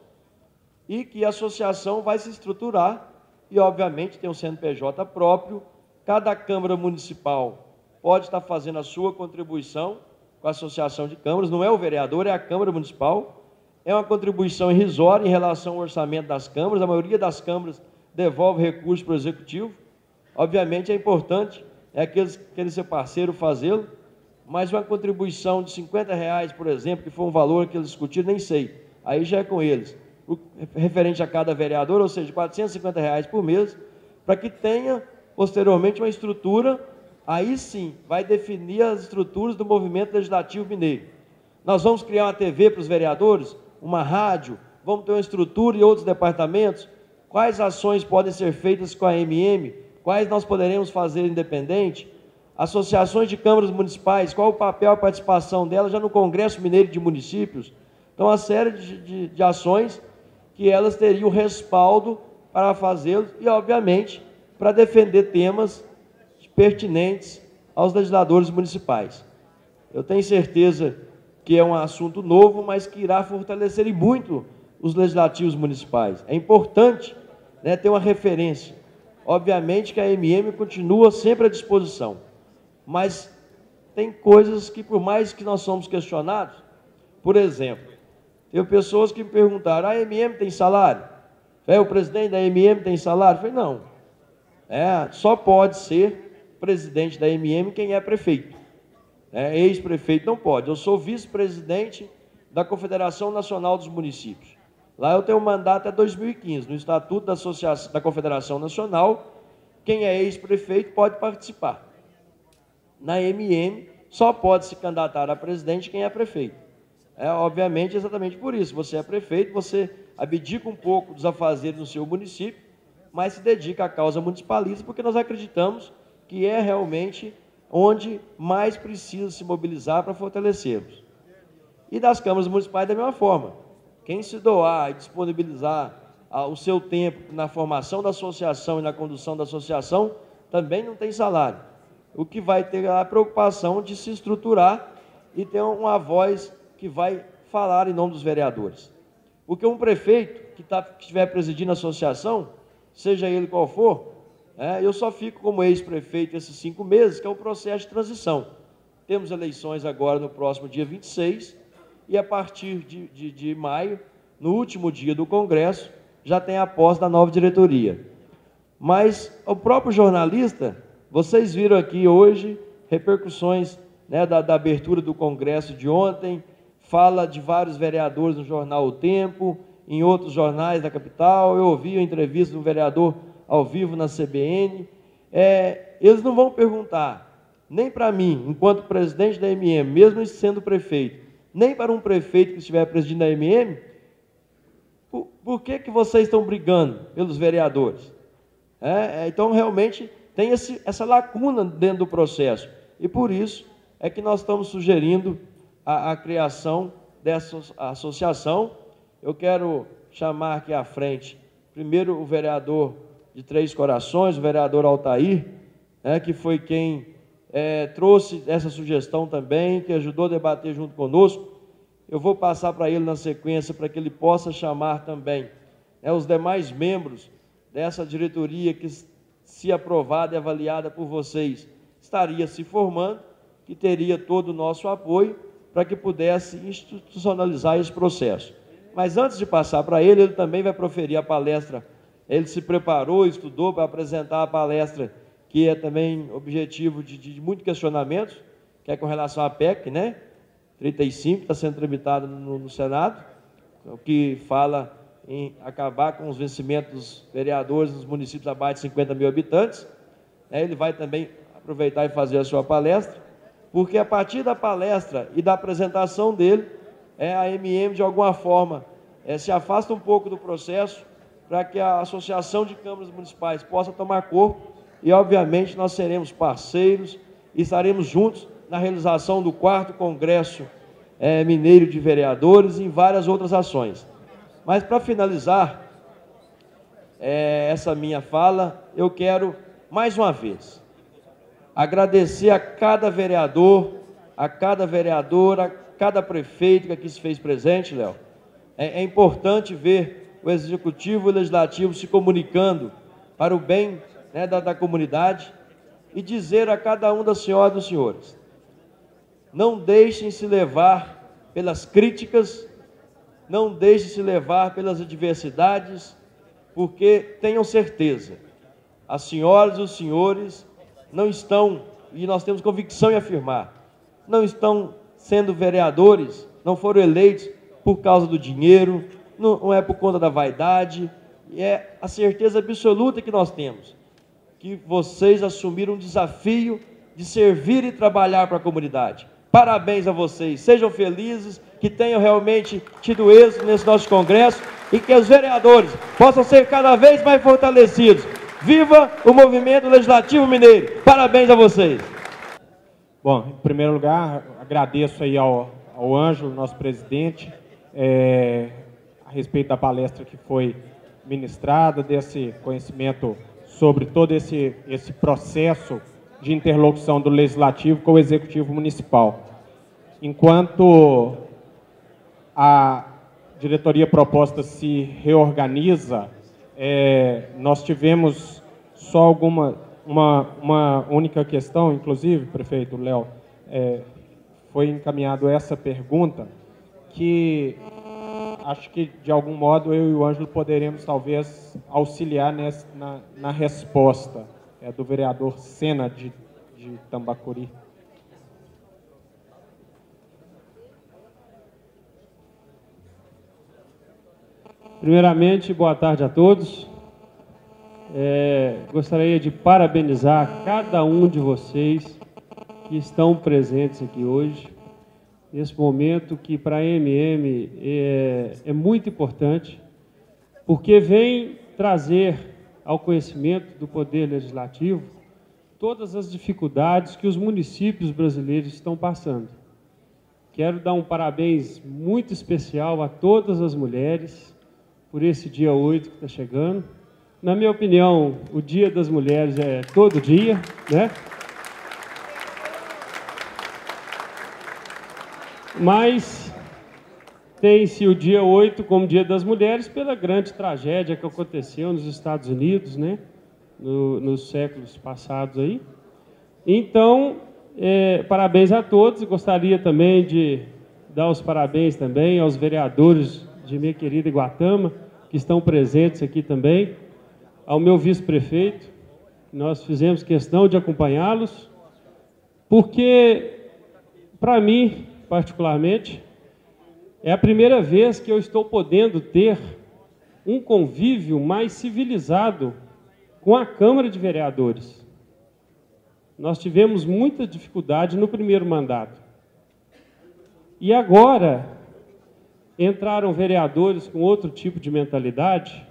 e que a associação vai se estruturar e, obviamente, tem um CNPJ próprio. Cada Câmara Municipal pode estar fazendo a sua contribuição com a Associação de Câmaras, não é o vereador, é a Câmara Municipal. É uma contribuição irrisória em relação ao orçamento das câmaras, a maioria das câmaras devolve recursos para o Executivo. Obviamente é importante, aquele seu parceiro fazê-lo, mas uma contribuição de R$50, por exemplo, que foi um valor que eles discutiram, nem sei, aí já é com eles, referente a cada vereador, ou seja, R$450 por mês, para que tenha, posteriormente, uma estrutura, aí sim, vai definir as estruturas do movimento legislativo mineiro. Nós vamos criar uma TV para os vereadores, uma rádio, vamos ter uma estrutura e outros departamentos. Quais ações podem ser feitas com a MM? Quais nós poderemos fazer independente? Associações de câmaras municipais, qual o papel, a participação delas já no Congresso Mineiro de Municípios? Então, uma série de ações que elas teriam respaldo para fazê-los e, obviamente, para defender temas pertinentes aos legisladores municipais. Eu tenho certeza que é um assunto novo, mas que irá fortalecer muito os legislativos municipais. É importante, né, ter uma referência. Obviamente que a MM continua sempre à disposição, mas tem coisas que, por mais que nós somos questionados, por exemplo, tem pessoas que me perguntaram, a MM tem salário? O presidente da MM tem salário? Eu falei, não. Só pode ser presidente da MM quem é prefeito. Ex-prefeito não pode. Eu sou vice-presidente da Confederação Nacional dos Municípios. Lá eu tenho um mandato até 2015. No Estatuto da Confederação Nacional, quem é ex-prefeito pode participar. Na MM, só pode se candidatar a presidente quem é prefeito. Obviamente, exatamente por isso. Você é prefeito, você abdica um pouco dos afazeres no seu município, mas se dedica à causa municipalista, porque nós acreditamos que é realmente onde mais precisa se mobilizar para fortalecermos. E das câmaras municipais da mesma forma. Quem se doar e disponibilizar o seu tempo na formação da associação e na condução da associação, também não tem salário. O que vai ter a preocupação de se estruturar e ter uma voz que vai falar em nome dos vereadores. Porque um prefeito que estiver presidindo a associação, seja ele qual for, eu só fico como ex-prefeito esses 5 meses, que é o processo de transição. Temos eleições agora no próximo dia 26, e a partir de maio, no último dia do Congresso, já tem a posse da nova diretoria. Mas o próprio jornalista, vocês viram aqui hoje repercussões, né, da abertura do Congresso de ontem, fala de vários vereadores no jornal O Tempo, em outros jornais da capital. Eu ouvi a entrevista de um vereador ao vivo na CBN. Eles não vão perguntar, nem para mim, enquanto presidente da MM, mesmo sendo prefeito, nem para um prefeito que estiver presidindo a MM, por que vocês estão brigando pelos vereadores? Então, realmente, tem essa lacuna dentro do processo. E por isso é que nós estamos sugerindo a criação dessa associação. Eu quero chamar aqui à frente, primeiro, o vereador de Três Corações, o vereador Altair, que foi quem trouxe essa sugestão também, que ajudou a debater junto conosco. Eu vou passar para ele na sequência, para que ele possa chamar também os demais membros dessa diretoria que, se aprovada e avaliada por vocês, estaria se formando, que teria todo o nosso apoio para que pudesse institucionalizar esse processo. Mas antes de passar para ele, ele também vai proferir a palestra. Ele se preparou, estudou para apresentar a palestra, que é também objetivo de muito questionamento, que é com relação à PEC, né? 35, está sendo tramitado no Senado, o que fala em acabar com os vencimentos dos vereadores nos municípios abaixo de 50 mil habitantes. Ele vai também aproveitar e fazer a sua palestra, porque a partir da palestra e da apresentação dele, a MM, de alguma forma, se afasta um pouco do processo, para que a Associação de Câmaras Municipais possa tomar corpo, e, obviamente, nós seremos parceiros e estaremos juntos na realização do 4º Congresso Mineiro de Vereadores e em várias outras ações. Mas, para finalizar essa minha fala, eu quero, mais uma vez, agradecer a cada vereador, a cada vereadora, a cada prefeito que aqui se fez presente, Léo. É importante ver o Executivo e o Legislativo se comunicando para o bem, né, da comunidade, e dizer a cada um das senhoras e dos senhores: não deixem se levar pelas críticas, não deixem se levar pelas adversidades, porque tenham certeza, as senhoras e os senhores não estão, e nós temos convicção em afirmar, não estão sendo vereadores, não foram eleitos por causa do dinheiro, não é por conta da vaidade, é a certeza absoluta que nós temos, que vocês assumiram um desafio de servir e trabalhar para a comunidade. Parabéns a vocês, sejam felizes, que tenham realmente tido êxito nesse nosso congresso e que os vereadores possam ser cada vez mais fortalecidos. Viva o movimento legislativo mineiro! Parabéns a vocês! Bom, em primeiro lugar, agradeço aí ao Ângelo, nosso presidente, a respeito da palestra que foi ministrada, desse conhecimento sobre todo esse processo de interlocução do Legislativo com o Executivo Municipal. Enquanto a diretoria proposta se reorganiza, nós tivemos só uma única questão, inclusive, prefeito Léo, foi encaminhado essa pergunta, que acho que, de algum modo, eu e o Ângelo poderemos, talvez, auxiliar na resposta. Do vereador Sena, de Tambacuri. Primeiramente, boa tarde a todos. Gostaria de parabenizar cada um de vocês que estão presentes aqui hoje, nesse momento que para a MM é muito importante, porque vem trazer ao conhecimento do Poder Legislativo todas as dificuldades que os municípios brasileiros estão passando. Quero dar um parabéns muito especial a todas as mulheres por esse dia 8 que está chegando. Na minha opinião, o Dia das Mulheres é todo dia, né? Mas tem-se o dia 8 como Dia das Mulheres pela grande tragédia que aconteceu nos Estados Unidos, né? Nos séculos passados aí. Então, parabéns a todos. Gostaria também de dar os parabéns também aos vereadores de minha querida Iguatama, que estão presentes aqui também, ao meu vice-prefeito. Nós fizemos questão de acompanhá-los, porque, para mim, particularmente, é a primeira vez que eu estou podendo ter um convívio mais civilizado com a Câmara de Vereadores. Nós tivemos muita dificuldade no primeiro mandato. E agora entraram vereadores com outro tipo de mentalidade,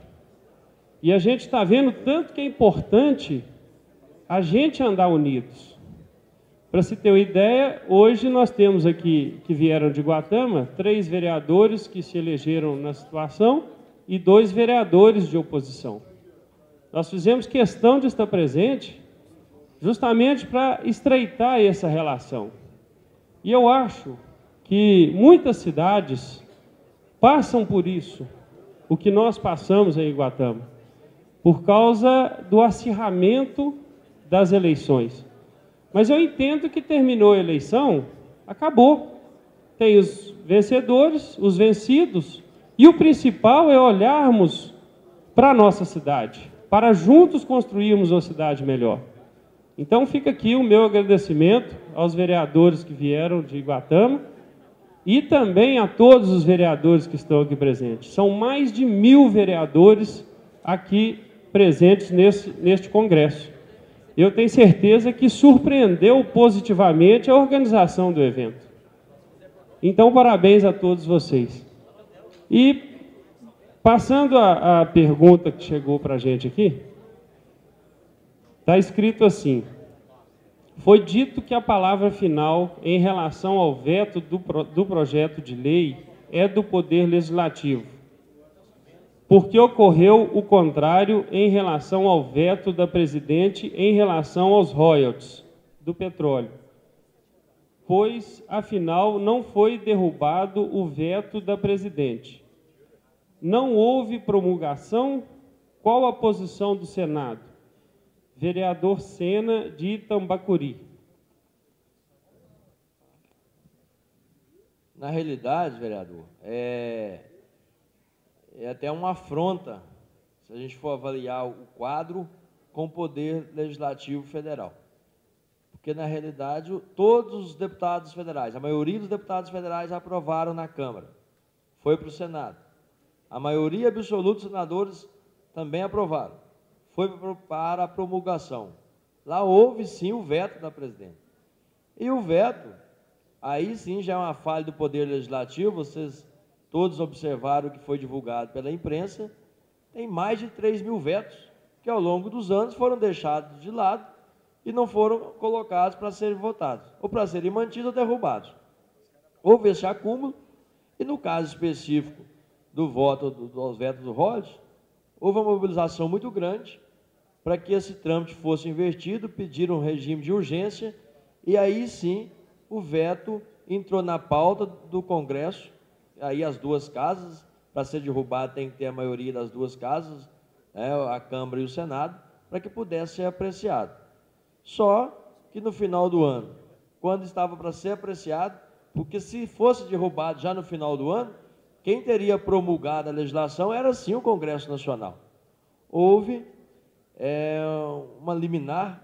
e a gente está vendo tanto que é importante a gente andar unidos. Para se ter uma ideia, hoje nós temos aqui, que vieram de Iguatama, 3 vereadores que se elegeram na situação e 2 vereadores de oposição. Nós fizemos questão de estar presente justamente para estreitar essa relação. E eu acho que muitas cidades passam por isso, o que nós passamos em Iguatama, por causa do acirramento das eleições. Mas eu entendo que terminou a eleição, acabou. Tem os vencedores, os vencidos, e o principal é olharmos para a nossa cidade, para juntos construirmos uma cidade melhor. Então fica aqui o meu agradecimento aos vereadores que vieram de Iguatama e também a todos os vereadores que estão aqui presentes. São mais de 1000 vereadores aqui presentes neste congresso. Eu tenho certeza que surpreendeu positivamente a organização do evento. Então, parabéns a todos vocês. E, passando a pergunta que chegou para a gente aqui, está escrito assim: foi dito que a palavra final em relação ao veto do projeto de lei é do Poder Legislativo, porque ocorreu o contrário em relação ao veto da Presidente em relação aos royalties do petróleo, pois, afinal, não foi derrubado o veto da Presidente. Não houve promulgação. Qual a posição do Senado? Vereador Sena, de Itambacuri. Na realidade, vereador, é até uma afronta se a gente for avaliar o quadro com o Poder Legislativo Federal. Porque, na realidade, todos os deputados federais, a maioria dos deputados federais aprovaram na Câmara, foi para o Senado. A maioria absoluta dos senadores também aprovaram, foi para a promulgação. Lá houve, sim, o veto da presidente. E o veto, aí sim já é uma falha do Poder Legislativo, vocês todos observaram o que foi divulgado pela imprensa, tem mais de 3.000 vetos que ao longo dos anos foram deixados de lado e não foram colocados para serem votados, ou para serem mantidos ou derrubados. Houve esse acúmulo, e no caso específico do voto dos vetos do royalties, houve uma mobilização muito grande para que esse trâmite fosse invertido, pediram um regime de urgência, e aí sim o veto entrou na pauta do Congresso, aí as duas casas, para ser derrubado tem que ter a maioria das duas casas, a Câmara e o Senado, para que pudesse ser apreciado. Só que no final do ano, quando estava para ser apreciado, porque se fosse derrubado já no final do ano, quem teria promulgado a legislação era sim o Congresso Nacional. Houve uma liminar,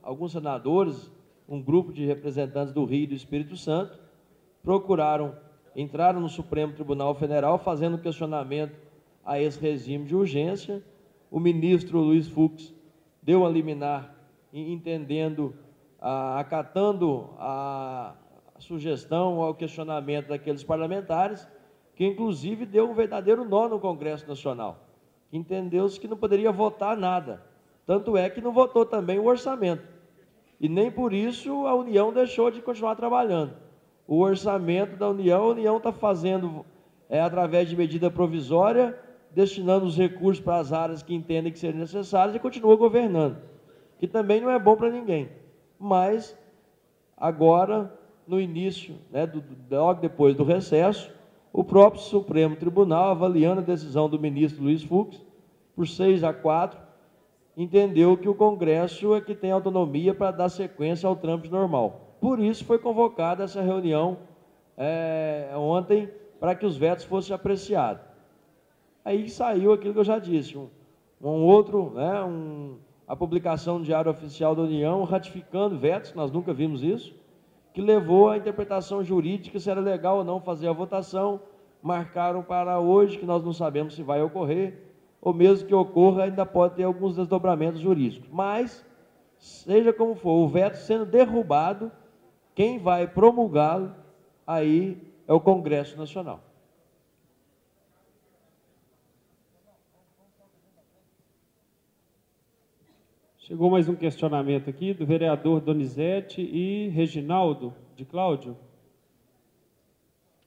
alguns senadores, um grupo de representantes do Rio e do Espírito Santo, entraram no Supremo Tribunal Federal fazendo questionamento a esse regime de urgência. O ministro Luiz Fux deu uma liminar entendendo, acatando a sugestão ao questionamento daqueles parlamentares, que inclusive deu um verdadeiro nó no Congresso Nacional, que entendeu-se que não poderia votar nada. Tanto é que não votou também o orçamento. E nem por isso a União deixou de continuar trabalhando. O orçamento da União, a União está fazendo através de medida provisória, destinando os recursos para as áreas que entendem que seriam necessárias e continua governando, que também não é bom para ninguém. Mas, agora, no início, logo depois do recesso, o próprio Supremo Tribunal, avaliando a decisão do ministro Luiz Fux, por 6-4, entendeu que o Congresso é que tem autonomia para dar sequência ao trâmite normal. Por isso foi convocada essa reunião ontem, para que os vetos fossem apreciados. Aí saiu aquilo que eu já disse, a publicação no Diário Oficial da União ratificando vetos, nós nunca vimos isso, que levou à interpretação jurídica se era legal ou não fazer a votação, marcaram para hoje, que nós não sabemos se vai ocorrer, ou mesmo que ocorra, ainda pode ter alguns desdobramentos jurídicos. Mas, seja como for, o veto sendo derrubado, quem vai promulgá-lo, aí é o Congresso Nacional. Chegou mais um questionamento aqui do vereador Donizete e Reginaldo de Cláudio.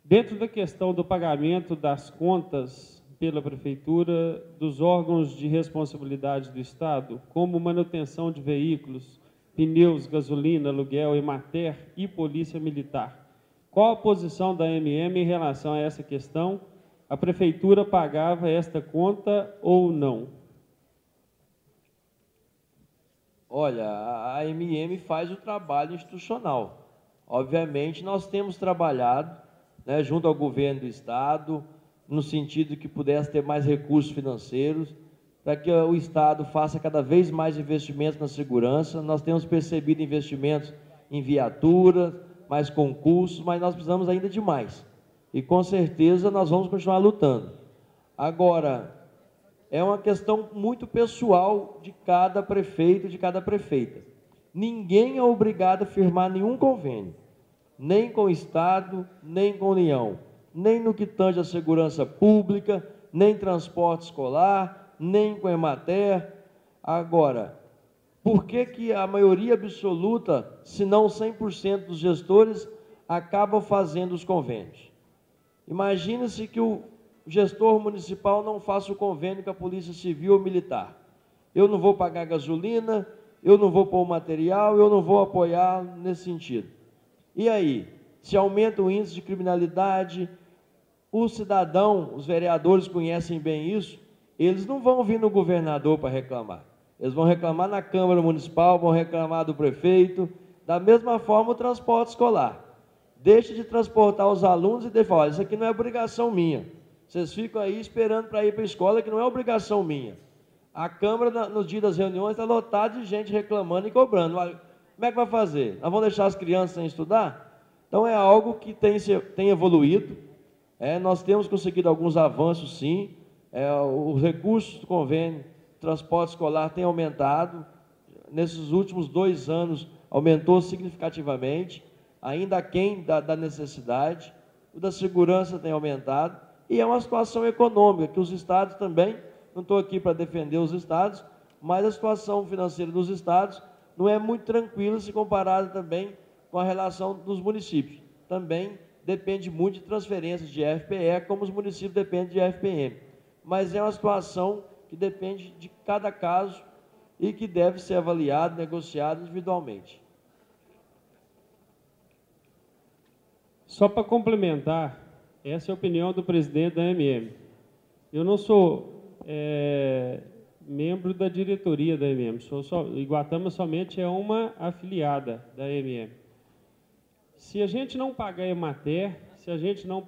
Dentro da questão do pagamento das contas pela Prefeitura dos órgãos de responsabilidade do Estado, como manutenção de veículos, pneus, gasolina, aluguel, Emater e Polícia Militar, qual a posição da AMM em relação a essa questão? A Prefeitura pagava esta conta ou não? Olha, a AMM faz o trabalho institucional. Obviamente, nós temos trabalhado junto ao governo do Estado, no sentido que pudesse ter mais recursos financeiros, para que o Estado faça cada vez mais investimentos na segurança. Nós temos percebido investimentos em viaturas, mais concursos, mas nós precisamos ainda de mais. E, com certeza, nós vamos continuar lutando. Agora, é uma questão muito pessoal de cada prefeito e de cada prefeita. Ninguém é obrigado a firmar nenhum convênio, nem com o Estado, nem com a União, nem no que tange a segurança pública, nem transporte escolar, nem com a Emater. Agora, por que a maioria absoluta, se não 100% dos gestores, acabam fazendo os convênios? Imagina-se que o gestor municipal não faça o convênio com a Polícia Civil ou Militar. Eu não vou pagar gasolina, eu não vou pôr material, eu não vou apoiar nesse sentido. E aí, se aumenta o índice de criminalidade, o cidadão, os vereadores conhecem bem isso, eles não vão vir no governador para reclamar. Eles vão reclamar na Câmara Municipal, vão reclamar do prefeito. Da mesma forma, o transporte escolar. Deixe de transportar os alunos e falar, isso aqui não é obrigação minha. Vocês ficam aí esperando para ir para a escola, que não é obrigação minha. A Câmara, no dia das reuniões, está lotada de gente reclamando e cobrando. Como é que vai fazer? Nós vamos deixar as crianças sem estudar? Então, é algo que tem evoluído. Nós temos conseguido alguns avanços, sim. Os recursos do convênio transporte escolar têm aumentado. Nesses últimos 2 anos, aumentou significativamente, ainda aquém da necessidade. O da segurança tem aumentado. E é uma situação econômica, que os estados também, não estou aqui para defender os estados, mas a situação financeira dos estados não é muito tranquila se comparada também com a relação dos municípios. Também depende muito de transferências de FPE, como os municípios dependem de FPM. Mas é uma situação que depende de cada caso e que deve ser avaliado, negociado individualmente. Só para complementar, essa é a opinião do presidente da AMM. Eu não sou membro da diretoria da AMM, Iguatama somente é uma afiliada da AMM. Se a gente não pagar a Emater, se a gente não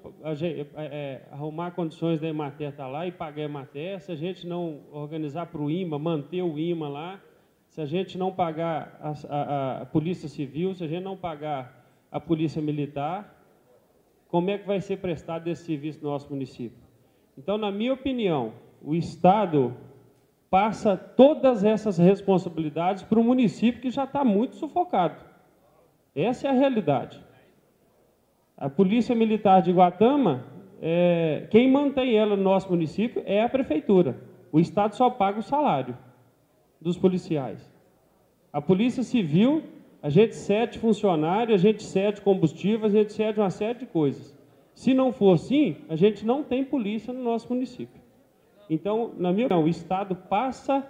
arrumar condições da Emater estar lá e pagar a Emater, se a gente não organizar para o IMA, manter o IMA lá, se a gente não pagar a Polícia Civil, se a gente não pagar a Polícia Militar, como é que vai ser prestado esse serviço no nosso município? Então, na minha opinião, o Estado passa todas essas responsabilidades para o município que já está muito sufocado. Essa é a realidade. A Polícia Militar de Iguatama, quem mantém ela no nosso município é a prefeitura. O Estado só paga o salário dos policiais. A Polícia Civil, a gente cede funcionário, a gente cede combustível, a gente cede uma série de coisas. Se não for assim, a gente não tem polícia no nosso município. Então, na minha opinião, o Estado passa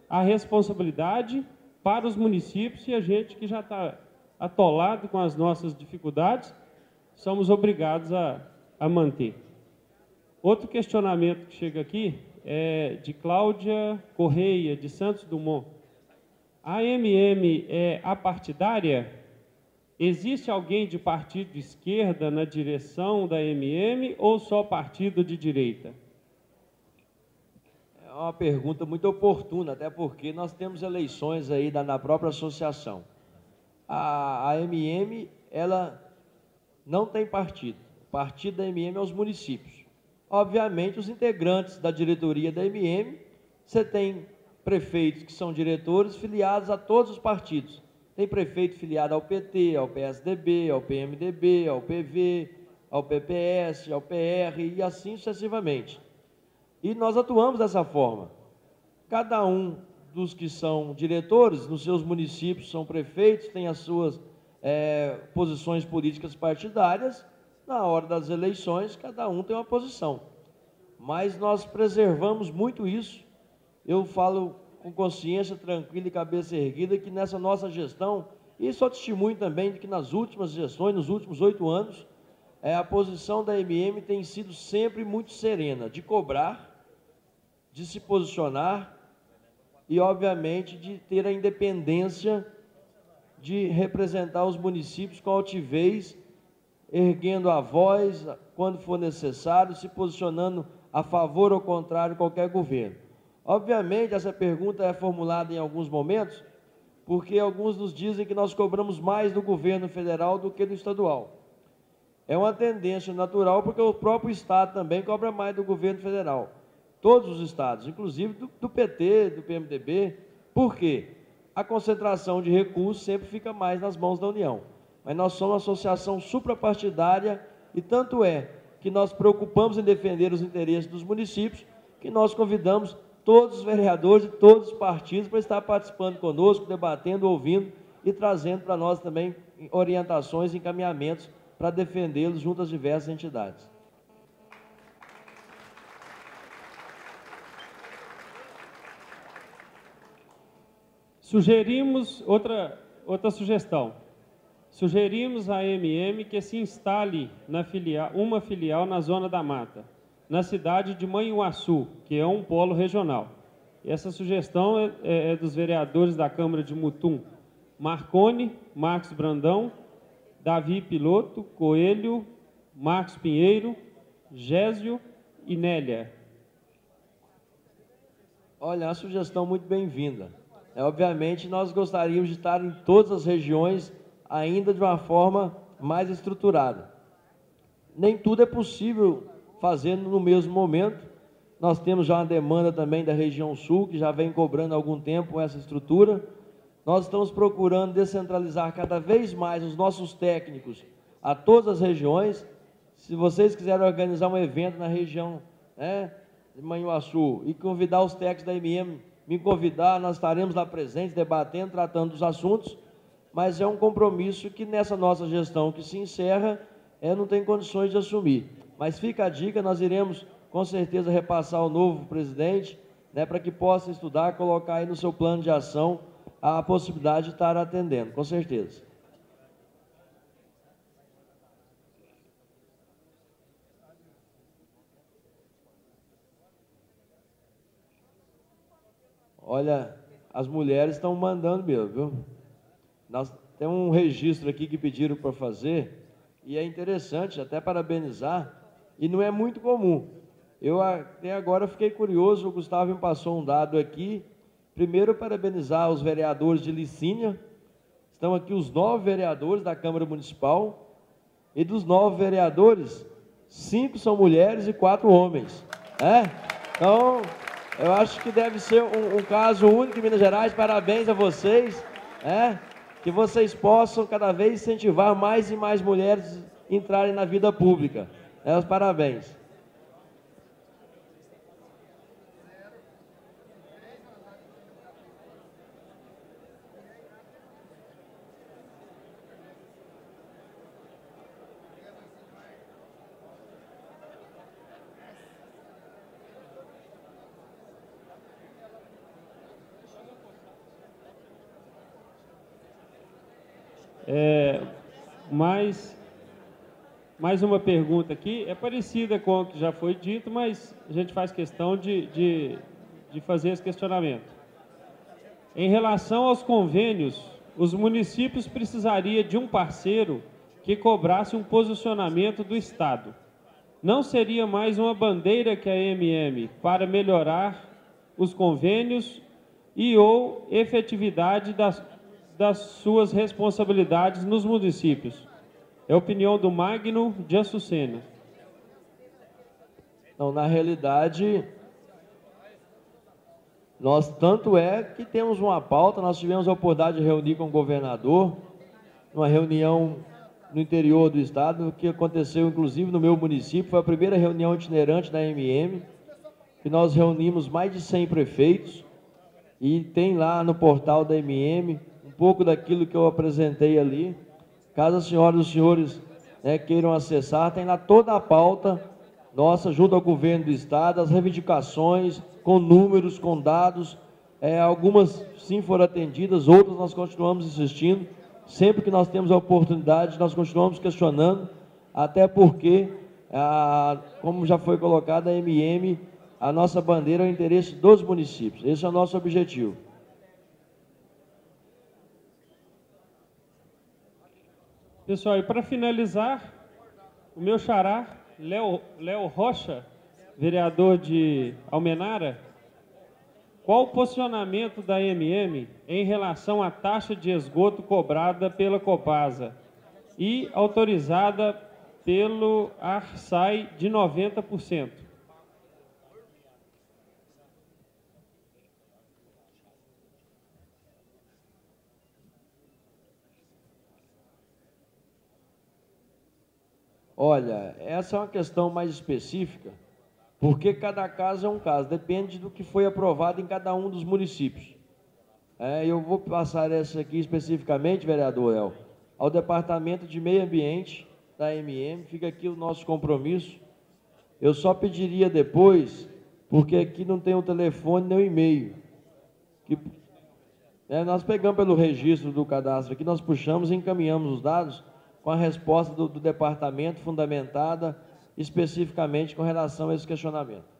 a responsabilidade para os municípios e a gente que já está atolado com as nossas dificuldades, somos obrigados a manter. Outro questionamento que chega aqui é de Cláudia Correia, de Santos Dumont. A AMM é apartidária? Existe alguém de partido de esquerda na direção da AMM ou só partido de direita? É uma pergunta muito oportuna, até porque nós temos eleições aí na própria associação. A AMM, ela não tem partido. O partido da AMM é os municípios. Obviamente, os integrantes da diretoria da AMM, você tem prefeitos que são diretores filiados a todos os partidos. Tem prefeito filiado ao PT, ao PSDB, ao PMDB, ao PV, ao PPS, ao PR e assim sucessivamente. E nós atuamos dessa forma. Cada um dos que são diretores, nos seus municípios são prefeitos, tem as suas posições políticas partidárias. Na hora das eleições, cada um tem uma posição. Mas nós preservamos muito isso. Eu falo com consciência tranquila e cabeça erguida que nessa nossa gestão, e só testemunho também de que nas últimas gestões, nos últimos 8 anos, a posição da AMM tem sido sempre muito serena, de cobrar, de se posicionar e, obviamente, de ter a independência de representar os municípios com altivez, erguendo a voz quando for necessário, se posicionando a favor ou contrário de qualquer governo. Obviamente, essa pergunta é formulada em alguns momentos, porque alguns nos dizem que nós cobramos mais do governo federal do que do estadual. É uma tendência natural, porque o próprio Estado também cobra mais do governo federal. Todos os estados, inclusive do PT, do PMDB. Por quê? A concentração de recursos sempre fica mais nas mãos da União. Mas nós somos uma associação suprapartidária e tanto é que nós preocupamos em defender os interesses dos municípios, que nós convidamos todos os vereadores de todos os partidos para estar participando conosco, debatendo, ouvindo e trazendo para nós também orientações e encaminhamentos para defendê-los junto às diversas entidades. Sugerimos outra sugestão. Sugerimos à AMM que se instale uma filial na Zona da Mata, na cidade de Manhuaçu, que é um polo regional. Essa sugestão é dos vereadores da Câmara de Mutum, Marconi, Marcos Brandão, Davi Piloto, Coelho, Marcos Pinheiro, Gésio e Nélia. Olha, a sugestão muito bem-vinda. Obviamente, nós gostaríamos de estar em todas as regiões, ainda de uma forma mais estruturada. Nem tudo é possível fazer no mesmo momento. Nós temos já uma demanda também da região sul, que já vem cobrando há algum tempo essa estrutura. Nós estamos procurando descentralizar cada vez mais os nossos técnicos a todas as regiões. Se vocês quiserem organizar um evento na região de Manhuaçu e convidar os técnicos da AMM, me convidar, nós estaremos lá presentes, debatendo, tratando dos assuntos, mas é um compromisso que nessa nossa gestão que se encerra, não tem condições de assumir. Mas fica a dica, nós iremos com certeza repassar ao novo presidente, para que possa estudar, colocar aí no seu plano de ação a possibilidade de estar atendendo, com certeza. Olha, as mulheres estão mandando mesmo, viu? Nós temos um registro aqui que pediram para fazer, e é interessante, até parabenizar, e não é muito comum. Eu até agora fiquei curioso, o Gustavo me passou um dado aqui. Primeiro, parabenizar os vereadores de Licínia. Estão aqui os 9 vereadores da Câmara Municipal, e dos 9 vereadores, 5 são mulheres e 4 homens. Então, eu acho que deve ser um caso único em Minas Gerais. Parabéns a vocês, que vocês possam cada vez incentivar mais e mais mulheres a entrarem na vida pública. Parabéns. Mais uma pergunta aqui, é parecida com o que já foi dito, mas a gente faz questão de fazer esse questionamento. Em relação aos convênios, os municípios precisariam de um parceiro que cobrasse um posicionamento do Estado. Não seria mais uma bandeira que a AMM para melhorar os convênios e ou efetividade das suas responsabilidades nos municípios? É a opinião do Magno de Açucena. Não, na realidade, nós tanto é que temos uma pauta, nós tivemos a oportunidade de reunir com o governador, uma reunião no interior do estado, que aconteceu inclusive no meu município, foi a primeira reunião itinerante da AMM, que nós reunimos mais de 100 prefeitos, e tem lá no portal da AMM um pouco daquilo que eu apresentei ali. Caso as senhoras e os senhores queiram acessar, tem lá toda a pauta nossa, junto ao governo do estado, as reivindicações, com números, com dados, algumas sim foram atendidas, outras nós continuamos insistindo, sempre que nós temos a oportunidade, nós continuamos questionando, até porque, como já foi colocado, a AMM, a nossa bandeira é o interesse dos municípios, esse é o nosso objetivo. Pessoal, e para finalizar, o meu xará, Léo Rocha, vereador de Almenara, qual o posicionamento da AMM em relação à taxa de esgoto cobrada pela Copasa e autorizada pelo ARSAI de 90%? Olha, essa é uma questão mais específica, porque cada caso é um caso, depende do que foi aprovado em cada um dos municípios. Eu vou passar essa aqui especificamente, vereador El, ao Departamento de Meio Ambiente da AMM, fica aqui o nosso compromisso. Eu só pediria depois, porque aqui não tem o telefone nem o e-mail. Nós pegamos pelo registro do cadastro aqui, nós puxamos e encaminhamos os dados com a resposta do departamento fundamentada especificamente com relação a esse questionamento.